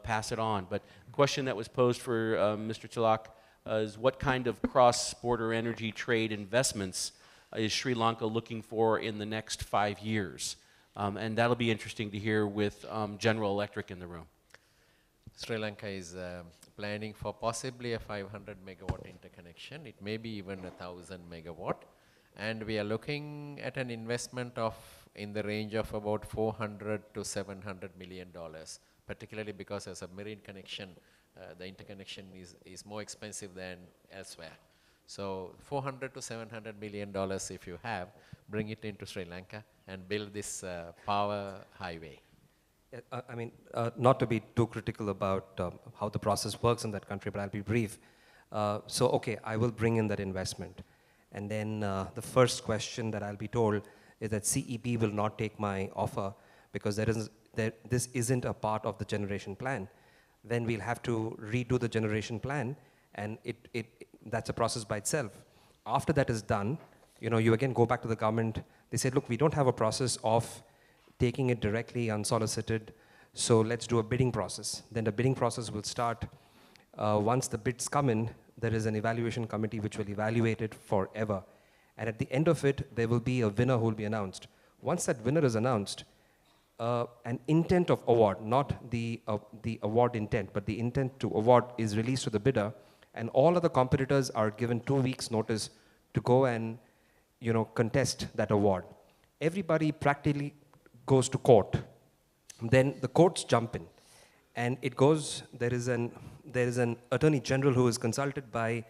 pass it on. But the question that was posed for Mr. Tilak is what kind of cross-border energy trade investments is Sri Lanka looking for in the next 5 years? And that'll be interesting to hear with General Electric in the room. Sri Lanka is planning for possibly a 500 megawatt interconnection. It may be even 1,000 megawatt. And we are looking at an investment of in the range of about $400 to $700 million, particularly because as a marine connection, the interconnection is more expensive than elsewhere. So $400 to $700 million if you have, bring it into Sri Lanka and build this power highway. I mean, not to be too critical about how the process works in that country, but I'll be brief. So, okay, I will bring in that investment. And then the first question that I'll be told is that CEP will not take my offer because this isn't a part of the generation plan. Then we'll have to redo the generation plan, and that's a process by itself. After that is done, you again go back to the government. They said, look, we don't have a process of taking it directly unsolicited, so let's do a bidding process. Then the bidding process will start. Once the bids come in, there is an evaluation committee which will evaluate it forever. And at the end of it, there will be a winner who will be announced. Once that winner is announced, an intent of award, not the award intent, but the intent to award is released to the bidder, and all other competitors are given 2 weeks notice to go and contest that award. Everybody practically goes to court. Then the courts jump in, and there is an attorney general who is consulted by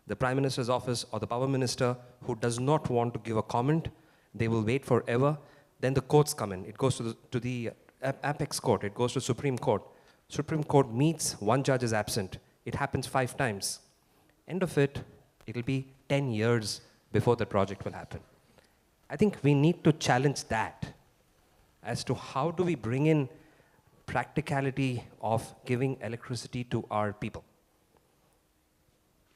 the Prime Minister's office or the power minister who does not want to give a comment. They will wait forever. Then the courts come in. It goes to the apex court. It goes to Supreme Court. Supreme Court meets, one judge is absent. It happens 5 times. End of it, it'll be 10 years before the project will happen. I think we need to challenge that as to how do we bring in practicality of giving electricity to our people.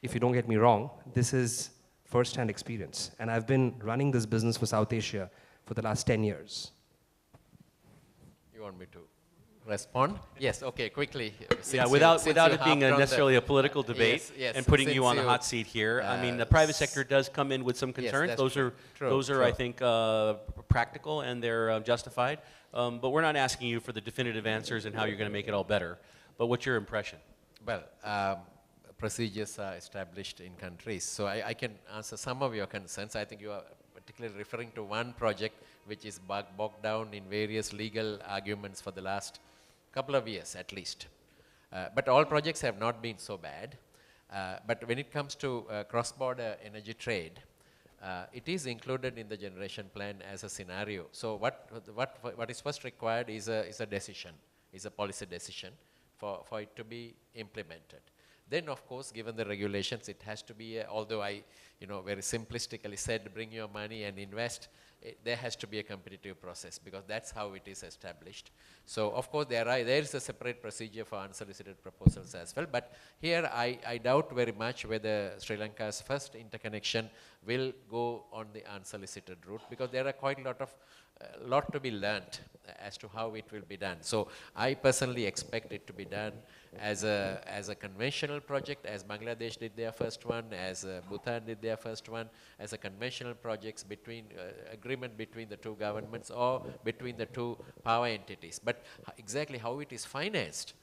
If you don't get me wrong, this is first-hand experience. And I've been running this business for South Asia for the last 10 years. You want me to respond? Yes, okay, quickly. Yeah, without it being necessarily a political debate and putting you on the hot seat here. I mean, the private sector does come in with some concerns. Yes, those are, I think, practical and they're justified. But we're not asking you for the definitive answers and how you're going to make it all better. But what's your impression? Well, procedures are established in countries. So I can answer some of your concerns. I think you are particularly referring to one project which is bogged down in various legal arguments for the last couple of years at least. But all projects have not been so bad. But when it comes to cross-border energy trade, it is included in the generation plan as a scenario. So what is first required is a decision, is a policy decision for it to be implemented. Then, of course, given the regulations, it has to be, although I, very simplistically said, bring your money and invest, there has to be a competitive process because that's how it is established. So, of course, there is a separate procedure for unsolicited proposals as well. But here, I doubt very much whether Sri Lanka's first interconnection will go on the unsolicited route because there are quite a lot to be learnt as to how it will be done. So I personally expect it to be done as a conventional project, as Bangladesh did their first one, as Bhutan did their first one, as a conventional projects agreement between the two governments or between the two power entities. But exactly how it is financed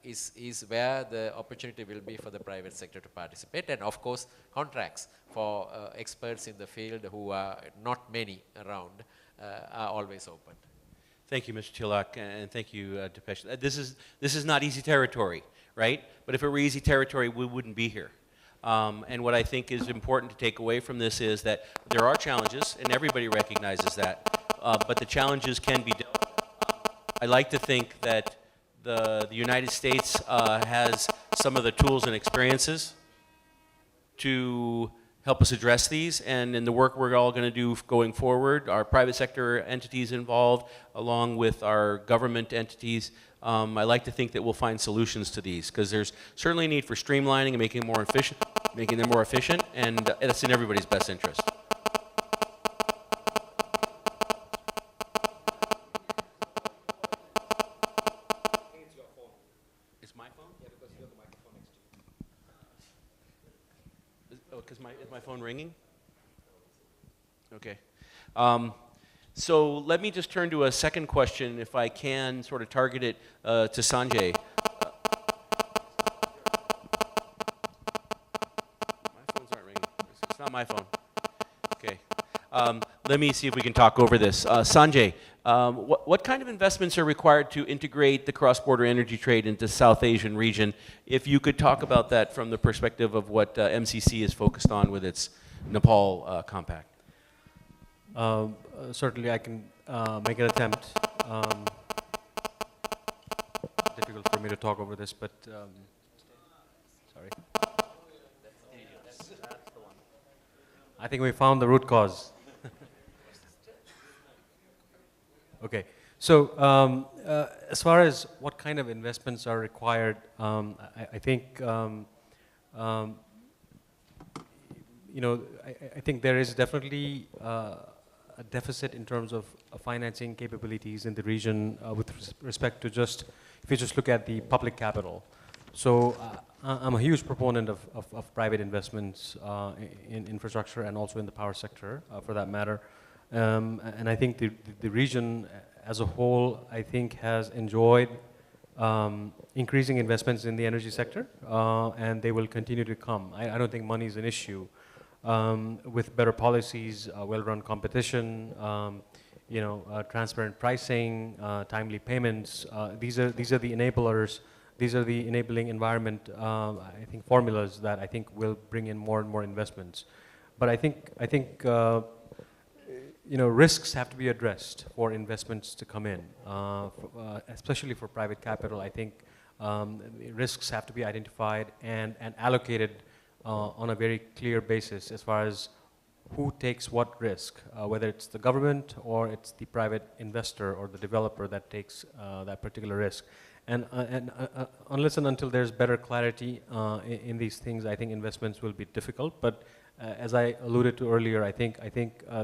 is where the opportunity will be for the private sector to participate, and of course contracts for experts in the field who are not many around are always open. Thank you, Mr. Tilak, and thank you, Deepesh. This is not easy territory, right? But if it were easy territory, we wouldn't be here. And what I think is important to take away from this is that there are challenges, and everybody recognizes that, but the challenges can be dealt with. I like to think that the United States has some of the tools and experiences to help us address these, and in the work we're all going to do going forward, our private sector entities involved, along with our government entities, I like to think that we'll find solutions to these, because there's certainly a need for streamlining and making them more efficient, and it's in everybody's best interest. Is my phone ringing? Okay. So let me just turn to a second question, if I can, sort of target it to Sanjay. My phones aren't ringing. It's not my phone. Okay. Let me see if we can talk over this. Sanjay, what kind of investments are required to integrate the cross-border energy trade into the South Asian region? If you could talk about that from the perspective of what MCC is focused on with its Nepal compact. Certainly I can make an attempt. for me to talk over this, but sorry. I think we found the root cause. Okay, so as far as what kind of investments are required, I think you know, I think there is definitely a deficit in terms of financing capabilities in the region with respect to just, if you just look at the public capital. So I'm a huge proponent of private investments in infrastructure and also in the power sector, for that matter. And I think the region as a whole, I think, has enjoyed increasing investments in the energy sector, and they will continue to come. I don't think money is an issue. With better policies, well-run competition, you know, transparent pricing, timely payments. These are the enablers. These are the enabling environment, I think, formulas that I think will bring in more and more investments. But I think you know, risks have to be addressed for investments to come in, especially for private capital. I think risks have to be identified and allocated on a very clear basis as far as who takes what risk, whether it's the government or it's the private investor or the developer that takes that particular risk. And unless and until there's better clarity in these things, I think investments will be difficult. But as I alluded to earlier, I think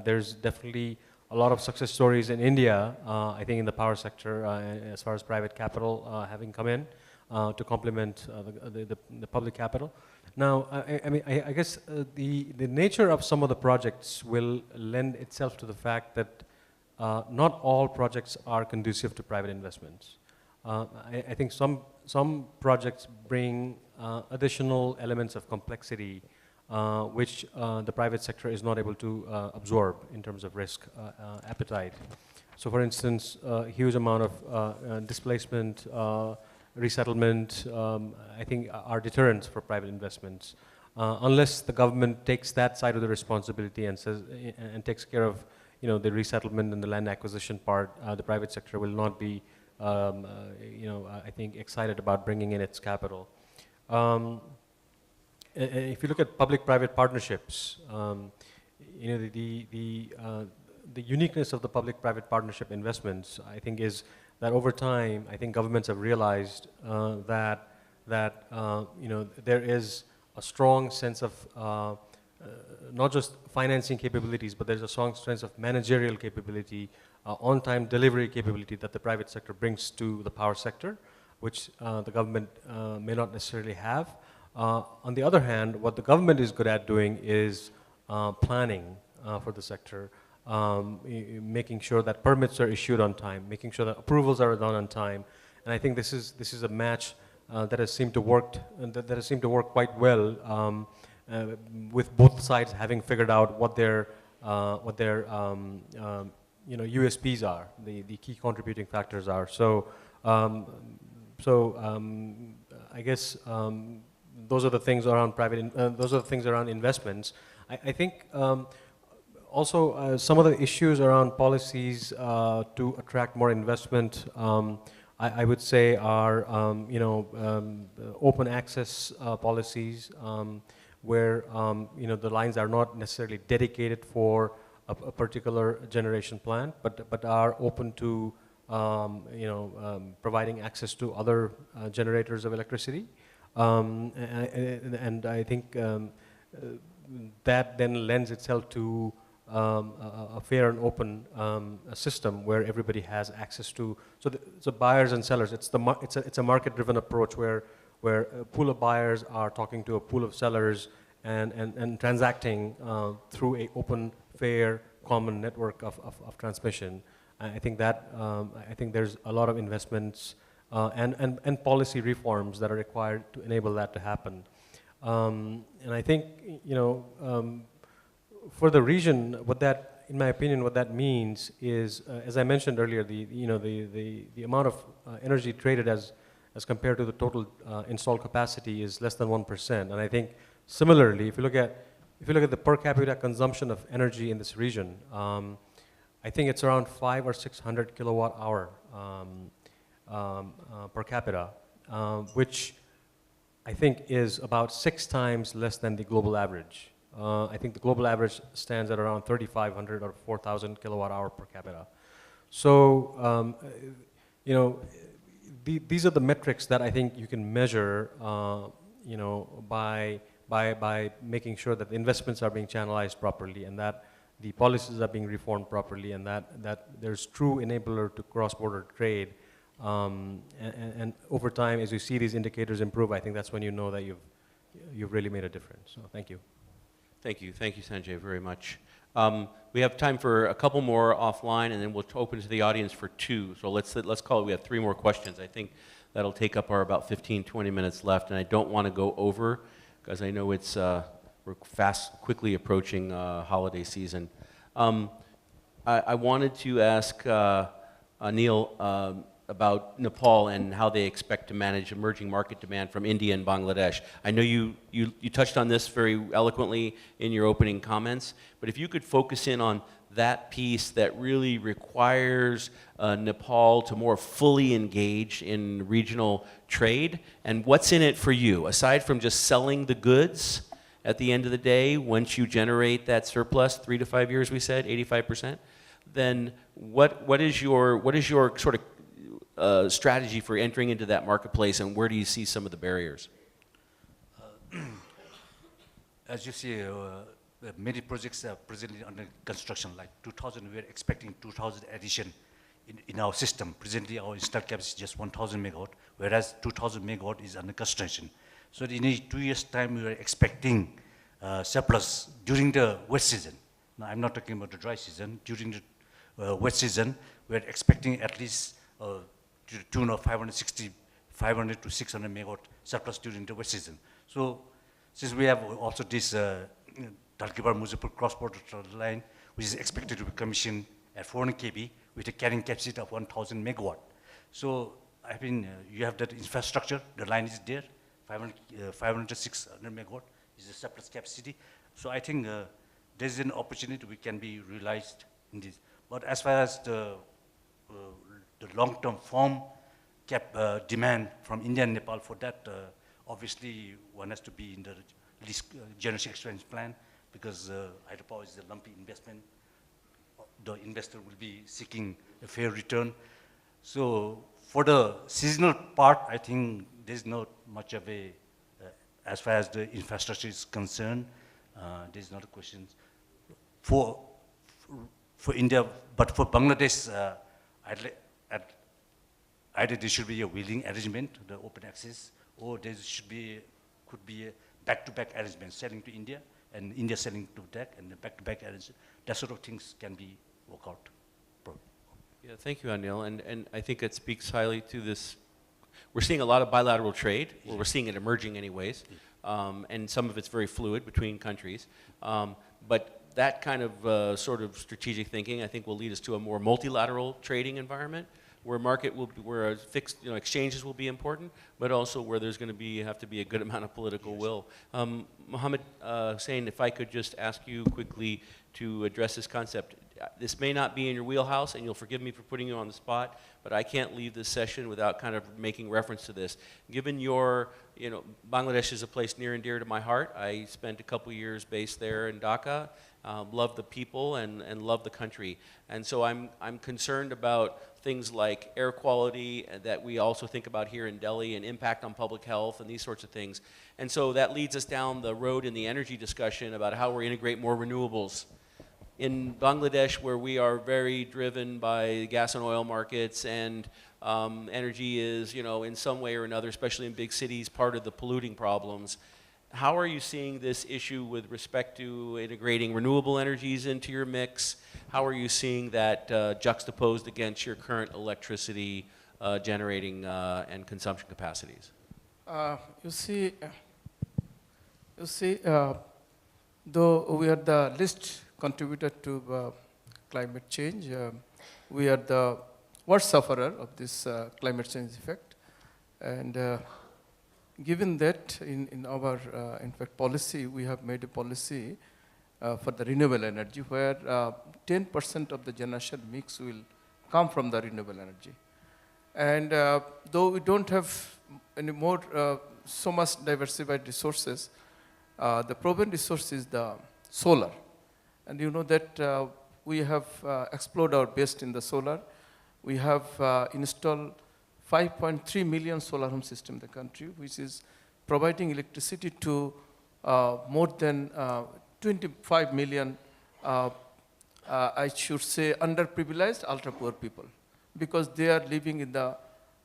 there's definitely a lot of success stories in India, I think in the power sector, as far as private capital having come in to complement the public capital. Now, I guess the nature of some of the projects will lend itself to the fact that not all projects are conducive to private investments. I think some projects bring additional elements of complexity which the private sector is not able to absorb in terms of risk appetite. So for instance, a huge amount of displacement, resettlement, I think are deterrents for private investments. Unless the government takes that side of the responsibility and says, and takes care of, you know, the resettlement and the land acquisition part, the private sector will not be, you know, I think excited about bringing in its capital. If you look at public-private partnerships, you know, the uniqueness of the public-private partnership investments, I think, is that over time, I think governments have realized that you know, there is a strong sense of not just financing capabilities, but there's a strong sense of managerial capability, on-time delivery capability that the private sector brings to the power sector, which the government may not necessarily have. On the other hand, what the government is good at doing is planning for the sector, making sure that permits are issued on time, making sure that approvals are done on time. And I think this is a match that has seemed to work quite well, with both sides having figured out what their you know, USPs are, the key contributing factors are. So I guess those are the things around those are the things around investments. I think also some of the issues around policies to attract more investment, I would say are you know, open access policies, where you know, the lines are not necessarily dedicated for a particular generation plant, but are open to you know, providing access to other generators of electricity. And I think that then lends itself to a fair and open system where everybody has access to. So buyers and sellers. It's a market-driven approach where a pool of buyers are talking to a pool of sellers and transacting through a open, fair, common network of transmission. I think that I think there's a lot of investments and policy reforms that are required to enable that to happen. And I think, you know, for the region, what that, in my opinion, what that means is, as I mentioned earlier, the amount of energy traded as compared to the total installed capacity is less than 1%. And I think similarly, if you look at the per capita consumption of energy in this region, I think it's around 500 or 600 kilowatt hour per capita. which I think is about 6 times less than the global average. I think the global average stands at around 3,500 or 4,000 kilowatt hour per capita. So, you know, these are the metrics that I think you can measure, you know, by making sure that the investments are being channelized properly and that the policies are being reformed properly and that there's true enabler to cross-border trade. And over time, as you see these indicators improve, I think that's when you know that you've really made a difference. So thank you. Thank you, Sanjay, very much. We have time for a couple more offline, and then we'll open to the audience for 2. So let's call it. We have 3 more questions. I think that'll take up our about 15, 20 minutes left, and I don't want to go over because I know it's we're quickly approaching holiday season. I wanted to ask Anil about Nepal and how they expect to manage emerging market demand from India and Bangladesh. I know you touched on this very eloquently in your opening comments, but if you could focus in on that piece that really requires Nepal to more fully engage in regional trade, and what's in it for you, aside from just selling the goods at the end of the day, once you generate that surplus, 3 to 5 years we said, 85%, then what is your sort of strategy for entering into that marketplace, and where do you see some of the barriers? As you see, many projects are presently under construction. Like 2000, we are expecting 2000 addition in our system. Presently, our installed capacity is just 1000 megawatt, whereas 2000 megawatt is under construction. So in a 2 years' time, we are expecting surplus during the wet season. Now, I'm not talking about the dry season. During the wet season, we are expecting at least to the tune of 500 to 600 megawatt surplus during the wet season. So, since we have also this Talkibar-Muzaffarpur cross-border line, which is expected to be commissioned at 400 kV with a carrying capacity of 1,000 megawatt. So, I mean, you have that infrastructure, the line is there, 500 to 600 megawatt is the surplus capacity. So, I think there's an opportunity we can be realized in this. But as far as the long-term firm demand from India and Nepal, for that, obviously one has to be in the least generation exchange plan, because hydropower is a lumpy investment. The investor will be seeking a fair return. So for the seasonal part, I think there's not much of a, as far as the infrastructure is concerned, there's not a question. For India, but for Bangladesh, either there should be a wheeling arrangement, the open access, or there could be a back-to-back arrangement, selling to India, and India selling to DAC, and the back-to-back arrangement. That sort of things can be worked out. Yeah, thank you, Anil, and I think it speaks highly to this. We're seeing a lot of bilateral trade, or we're seeing it emerging anyways, and some of it's very fluid between countries. But that kind of sort of strategic thinking, I think, will lead us to a more multilateral trading environment, where where fixed, exchanges will be important, but also where there's going to have to be a good amount of political will. Mohammad, Hossain, if I could just ask you quickly to address this concept. This may not be in your wheelhouse, and you'll forgive me for putting you on the spot, but I can't leave this session without kind of making reference to this. Given your, Bangladesh is a place near and dear to my heart. I spent a couple years based there in Dhaka. Love the people and love the country. And so I'm concerned about things like air quality that we also think about here in Delhi, and impact on public health and these sorts of things. And so that leads us down the road in the energy discussion about how we integrate more renewables. In Bangladesh, where we are very driven by gas and oil markets, and energy is, in some way or another, especially in big cities, part of the polluting problems. How are you seeing this issue with respect to integrating renewable energies into your mix? How are you seeing that juxtaposed against your current electricity generating and consumption capacities? You see, though we are the least contributor to climate change, we are the worst sufferer of this climate change effect. And given that, in our, in fact, policy, we have made a policy for the renewable energy, where 10% of the generation mix will come from the renewable energy. And though we don't have more, so much diversified resources, the proven resource is the solar. And you know that we have explored our best in the solar. We have installed 5.3 million solar home system in the country, which is providing electricity to more than 25 million, I should say, underprivileged, ultra-poor people, because they are living in the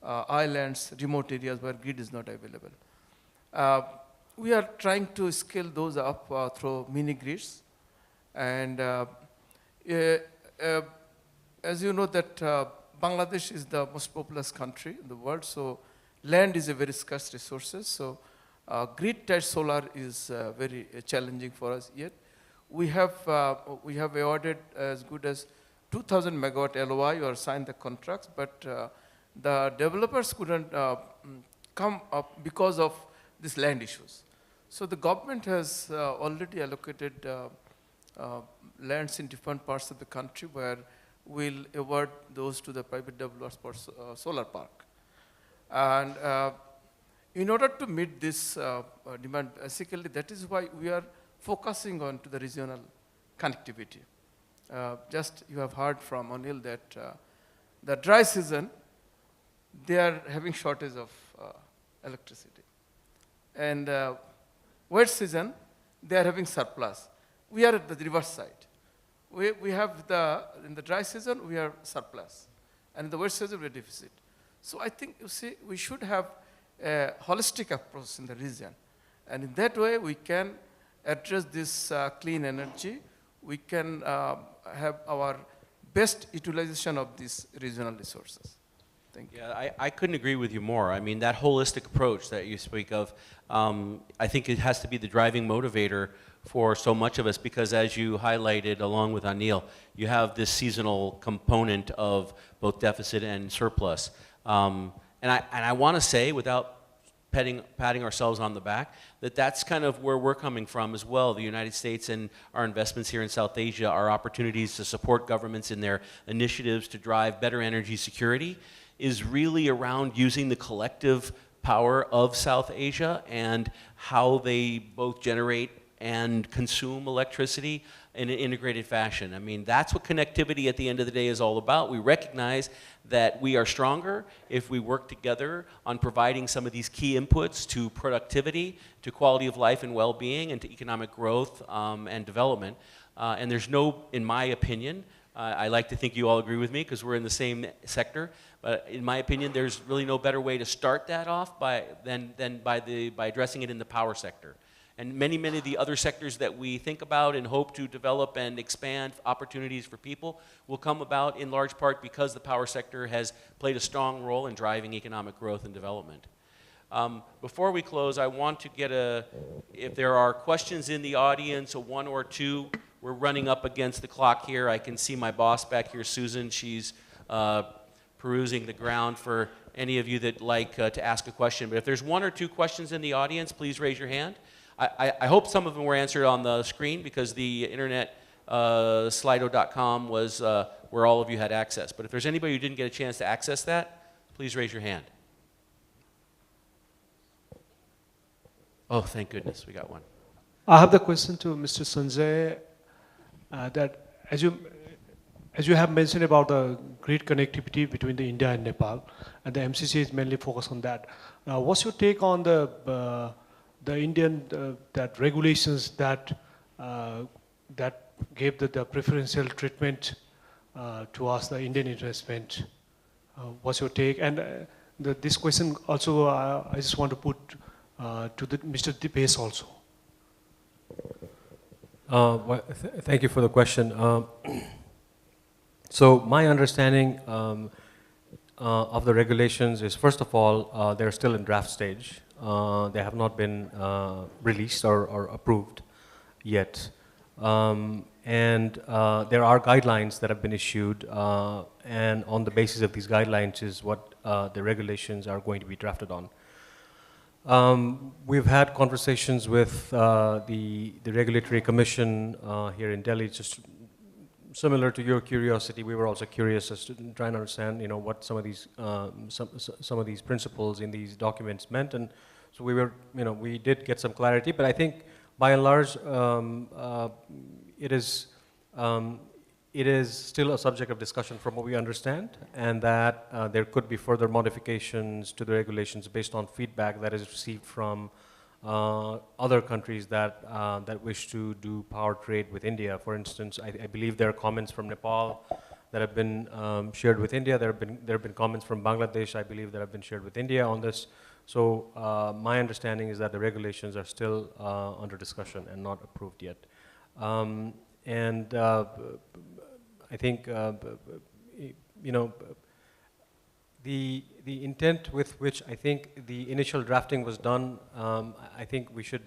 islands, remote areas where grid is not available. We are trying to scale those up through mini grids. And as you know that Bangladesh is the most populous country in the world, so land is a very scarce resource. So grid-tied solar is very challenging for us yet. We have awarded as good as 2,000 megawatt LOI or signed the contracts, but the developers couldn't come up because of these land issues. So the government has already allocated lands in different parts of the country where we'll award those to the private developers for solar park. And in order to meet this demand, basically that is why we are focusing on to the regional connectivity. Just you have heard from Anil that the dry season, they are having shortage of electricity. And wet season, they are having surplus. We are at the reverse side. We have in the dry season, we are surplus. And in the wet season, we are deficit. So I think, you see, we should have a holistic approach in the region. And in that way, we can address this clean energy. We can have our best utilization of these regional resources. Thank you. Yeah, I couldn't agree with you more. I mean, that holistic approach that you speak of, I think it has to be the driving motivator for so much of us, because as you highlighted along with Anil, you have this seasonal component of both deficit and surplus. And I want to say, without patting ourselves on the back, that that's kind of where we're coming from as well. The United States and our investments here in South Asia are opportunities to support governments in their initiatives to drive better energy security, is really around using the collective power of South Asia and how they both generate and consume electricity in an integrated fashion. I mean, that's what connectivity at the end of the day is all about. We recognize that we are stronger if we work together on providing some of these key inputs to productivity, to quality of life and well-being, and to economic growth and development. And there's no, in my opinion, I like to think you all agree with me because we're in the same sector, but in my opinion, there's really no better way to start that off than by addressing it in the power sector. And many of the other sectors that we think about and hope to develop and expand opportunities for people will come about in large part because the power sector has played a strong role in driving economic growth and development. Before we close, I want to get if there are questions in the audience, one or two. We're running up against the clock here. I can see my boss back here, Susan. She's perusing the ground for any of you that like to ask a question. But if there's one or two questions in the audience, please raise your hand. I hope some of them were answered on the screen because the internet slido.com was where all of you had access. But if there's anybody who didn't get a chance to access that, please raise your hand. Oh, thank goodness, we got one. I have the question to Mr. Sanjay, that as you have mentioned about the grid connectivity between the India and Nepal, and the MCC is mainly focused on that. What's your take on the Indian that regulations that gave the preferential treatment to us, the Indian investment? What's your take? And this question also I just want to put to Mr. Deepesh also. Well, thank you for the question. So my understanding of the regulations is, first of all, they're still in draft stage. They have not been released or approved yet. And there are guidelines that have been issued, and on the basis of these guidelines is what the regulations are going to be drafted on. We've had conversations with the Regulatory Commission here in Delhi similar to your curiosity, we were also curious as to try and understand, what some of these some of these principles in these documents meant, and so we did get some clarity. But I think, by and large, it is still a subject of discussion from what we understand, and that there could be further modifications to the regulations based on feedback that is received from other countries that wish to do power trade with India. For instance, I believe there are comments from Nepal that have been shared with India. There have been comments from Bangladesh, I believe, that have been shared with India on this. So my understanding is that the regulations are still under discussion and not approved yet. I think the intent with which I think the initial drafting was done, I think we should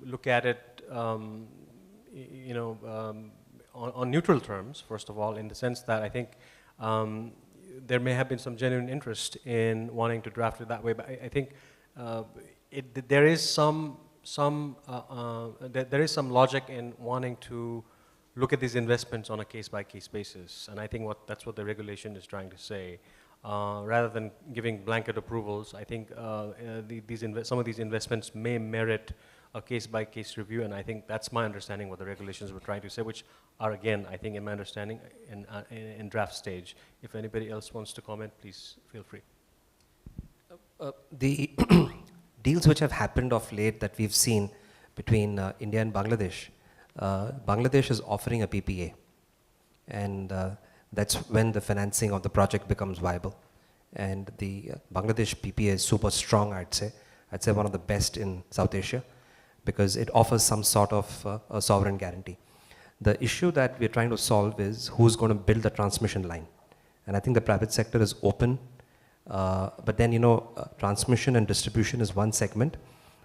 look at it, on neutral terms, first of all, in the sense that I think there may have been some genuine interest in wanting to draft it that way, but I think there is some logic in wanting to look at these investments on a case-by-case basis, and I think that's what the regulation is trying to say. Rather than giving blanket approvals, I think some of these investments may merit a case-by-case review, and I think that's my understanding what the regulations were trying to say, which are, again, I think in my understanding, in draft stage. If anybody else wants to comment, please feel free. The deals which have happened of late that we've seen between India and Bangladesh, Bangladesh is offering a PPA, and that's when the financing of the project becomes viable. And the Bangladesh PPA is super strong, I'd say. I'd say one of the best in South Asia, because it offers some sort of a sovereign guarantee. The issue that we're trying to solve is who's going to build the transmission line. And I think the private sector is open, but then, transmission and distribution is one segment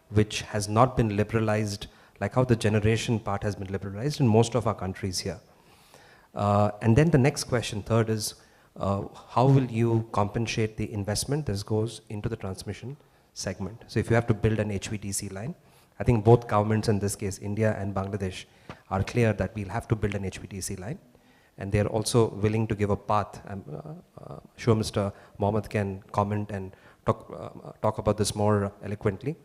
which has not been liberalized, like how the generation part has been liberalized in most of our countries here. And then the next question, third, is how will you compensate the investment that goes into the transmission segment? So if you have to build an HVDC line, I think both governments, in this case, India and Bangladesh, are clear that we'll have to build an HVDC line. And they're also willing to give a path. I'm sure Mr. Mohammad can comment and talk about this more eloquently.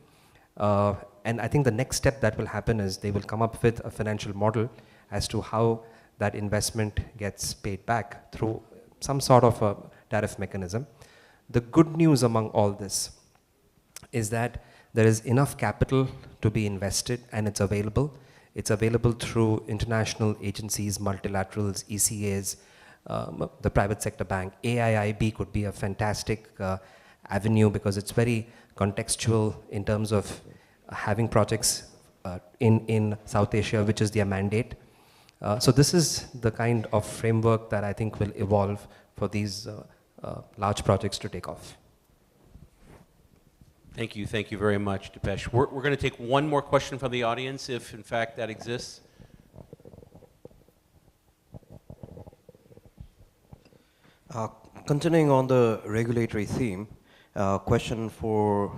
And I think the next step that will happen is they will come up with a financial model as to how that investment gets paid back through some sort of a tariff mechanism. The good news among all this is that there is enough capital to be invested, and it's available. It's available through international agencies, multilaterals, ECAs, the private sector bank. AIIB could be a fantastic avenue because it's very contextual in terms of having projects in South Asia, which is their mandate. So this is the kind of framework that I think will evolve for these large projects to take off. Thank you very much, Deepesh. We're going to take one more question from the audience, if in fact that exists. Continuing on the regulatory theme, question for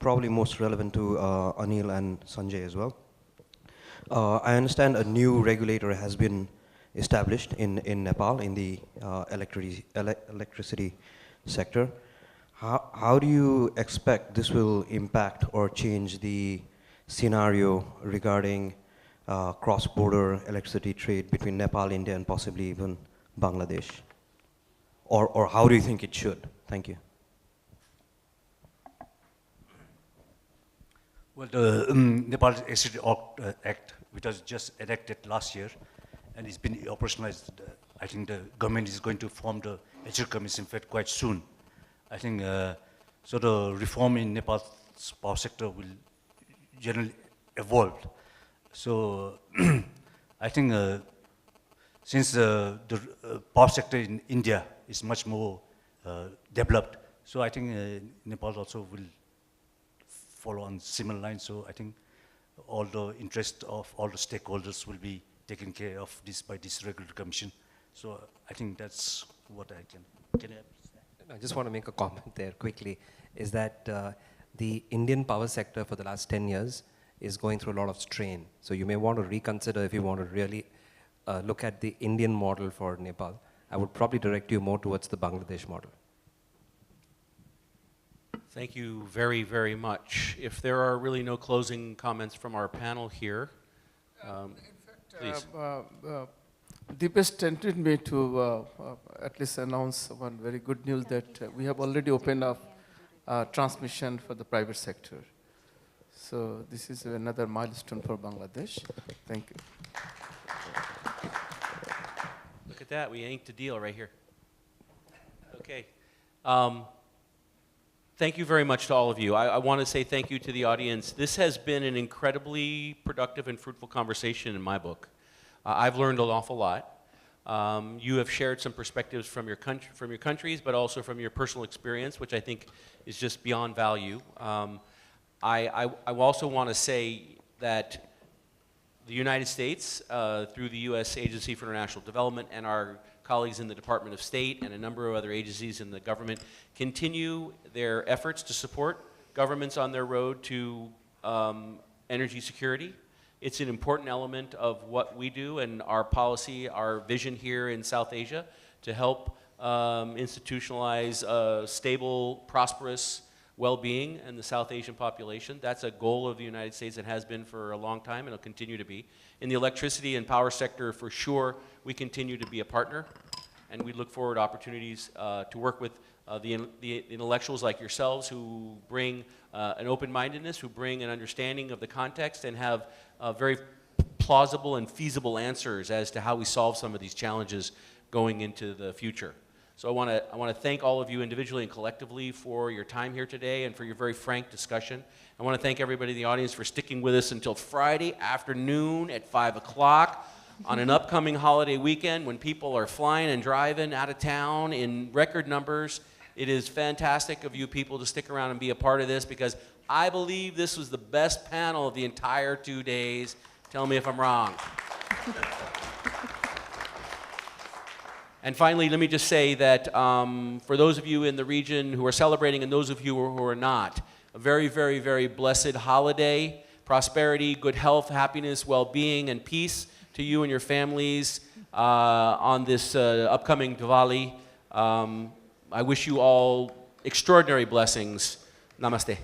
probably most relevant to Anil and Sanjay as well. I understand a new regulator has been established in Nepal in the electricity sector. How do you expect this will impact or change the scenario regarding cross-border electricity trade between Nepal, India, and possibly even Bangladesh? Or how do you think it should? Thank you. Well, the Nepal Electricity Act, which was just enacted last year, and it's been operationalized. I think the government is going to form the Electricity Commission quite soon. I think so. The reform in Nepal's power sector will generally evolve. So I think since the power sector in India is much more developed, so I think Nepal also will follow on similar lines. So I think all the interest of all the stakeholders will be taken care of by this regulatory commission. So I think that's what I can I just want to make a comment there quickly, is that the Indian power sector for the last 10 years is going through a lot of strain. So you may want to reconsider if you want to really look at the Indian model for Nepal, I would probably direct you more towards the Bangladesh model. Thank you very, very much. If there are really no closing comments from our panel here, please. Deepesh tempted me to at least announce one very good news that we have already opened up transmission for the private sector. So this is another milestone for Bangladesh. Thank you. Look at that, we inked a deal right here. Okay. Thank you very much to all of you. I want to say thank you to the audience. This has been an incredibly productive and fruitful conversation in my book. I've learned an awful lot. You have shared some perspectives from your countries, but also from your personal experience, which I think is just beyond value. I also want to say that the United States, through the U.S. Agency for International Development and our colleagues in the Department of State and a number of other agencies in the government, continue their efforts to support governments on their road to energy security. It's an important element of what we do and our policy, our vision here in South Asia to help institutionalize stable, prosperous well-being in the South Asian population. That's a goal of the United States and has been for a long time and it'll continue to be. In the electricity and power sector, for sure, we continue to be a partner and we look forward to opportunities to work with the intellectuals like yourselves who bring an open-mindedness, who bring an understanding of the context and have very plausible and feasible answers as to how we solve some of these challenges going into the future. So I want to thank all of you individually and collectively for your time here today and for your very frank discussion. I want to thank everybody in the audience for sticking with us until Friday afternoon at 5 o'clock on an upcoming holiday weekend when people are flying and driving out of town in record numbers. It is fantastic of you people to stick around and be a part of this because I believe this was the best panel of the entire 2 days. Tell me if I'm wrong. And finally, let me just say that for those of you in the region who are celebrating and those of you who are not, a very, very, very blessed holiday, prosperity, good health, happiness, well-being, and peace to you and your families on this upcoming Diwali. I wish you all extraordinary blessings. Namaste.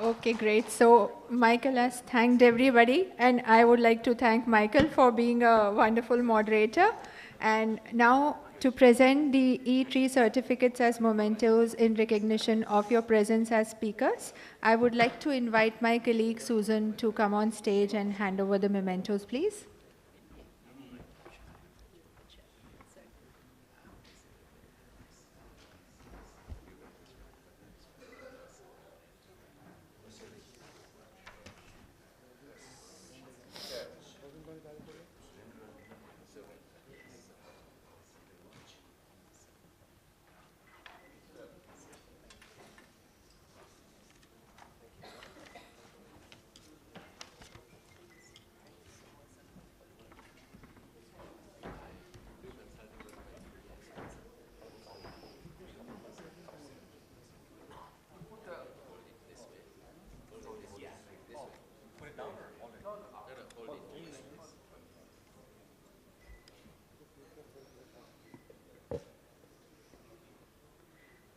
Okay, great. So Michael has thanked everybody, and I would like to thank Michael for being a wonderful moderator. And now to present the E3 certificates as mementos in recognition of your presence as speakers, I would like to invite my colleague Susan to come on stage and hand over the mementos, please.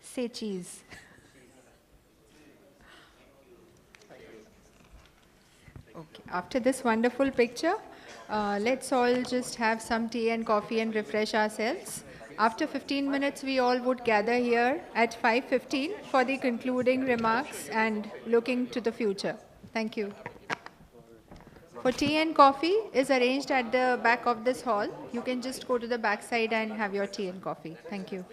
Say cheese. Okay. After this wonderful picture, let's all just have some tea and coffee and refresh ourselves. After 15 minutes, we all would gather here at 5:15 for the concluding remarks and looking to the future. Thank you. For tea and coffee is arranged at the back of this hall. You can just go to the back side and have your tea and coffee. Thank you.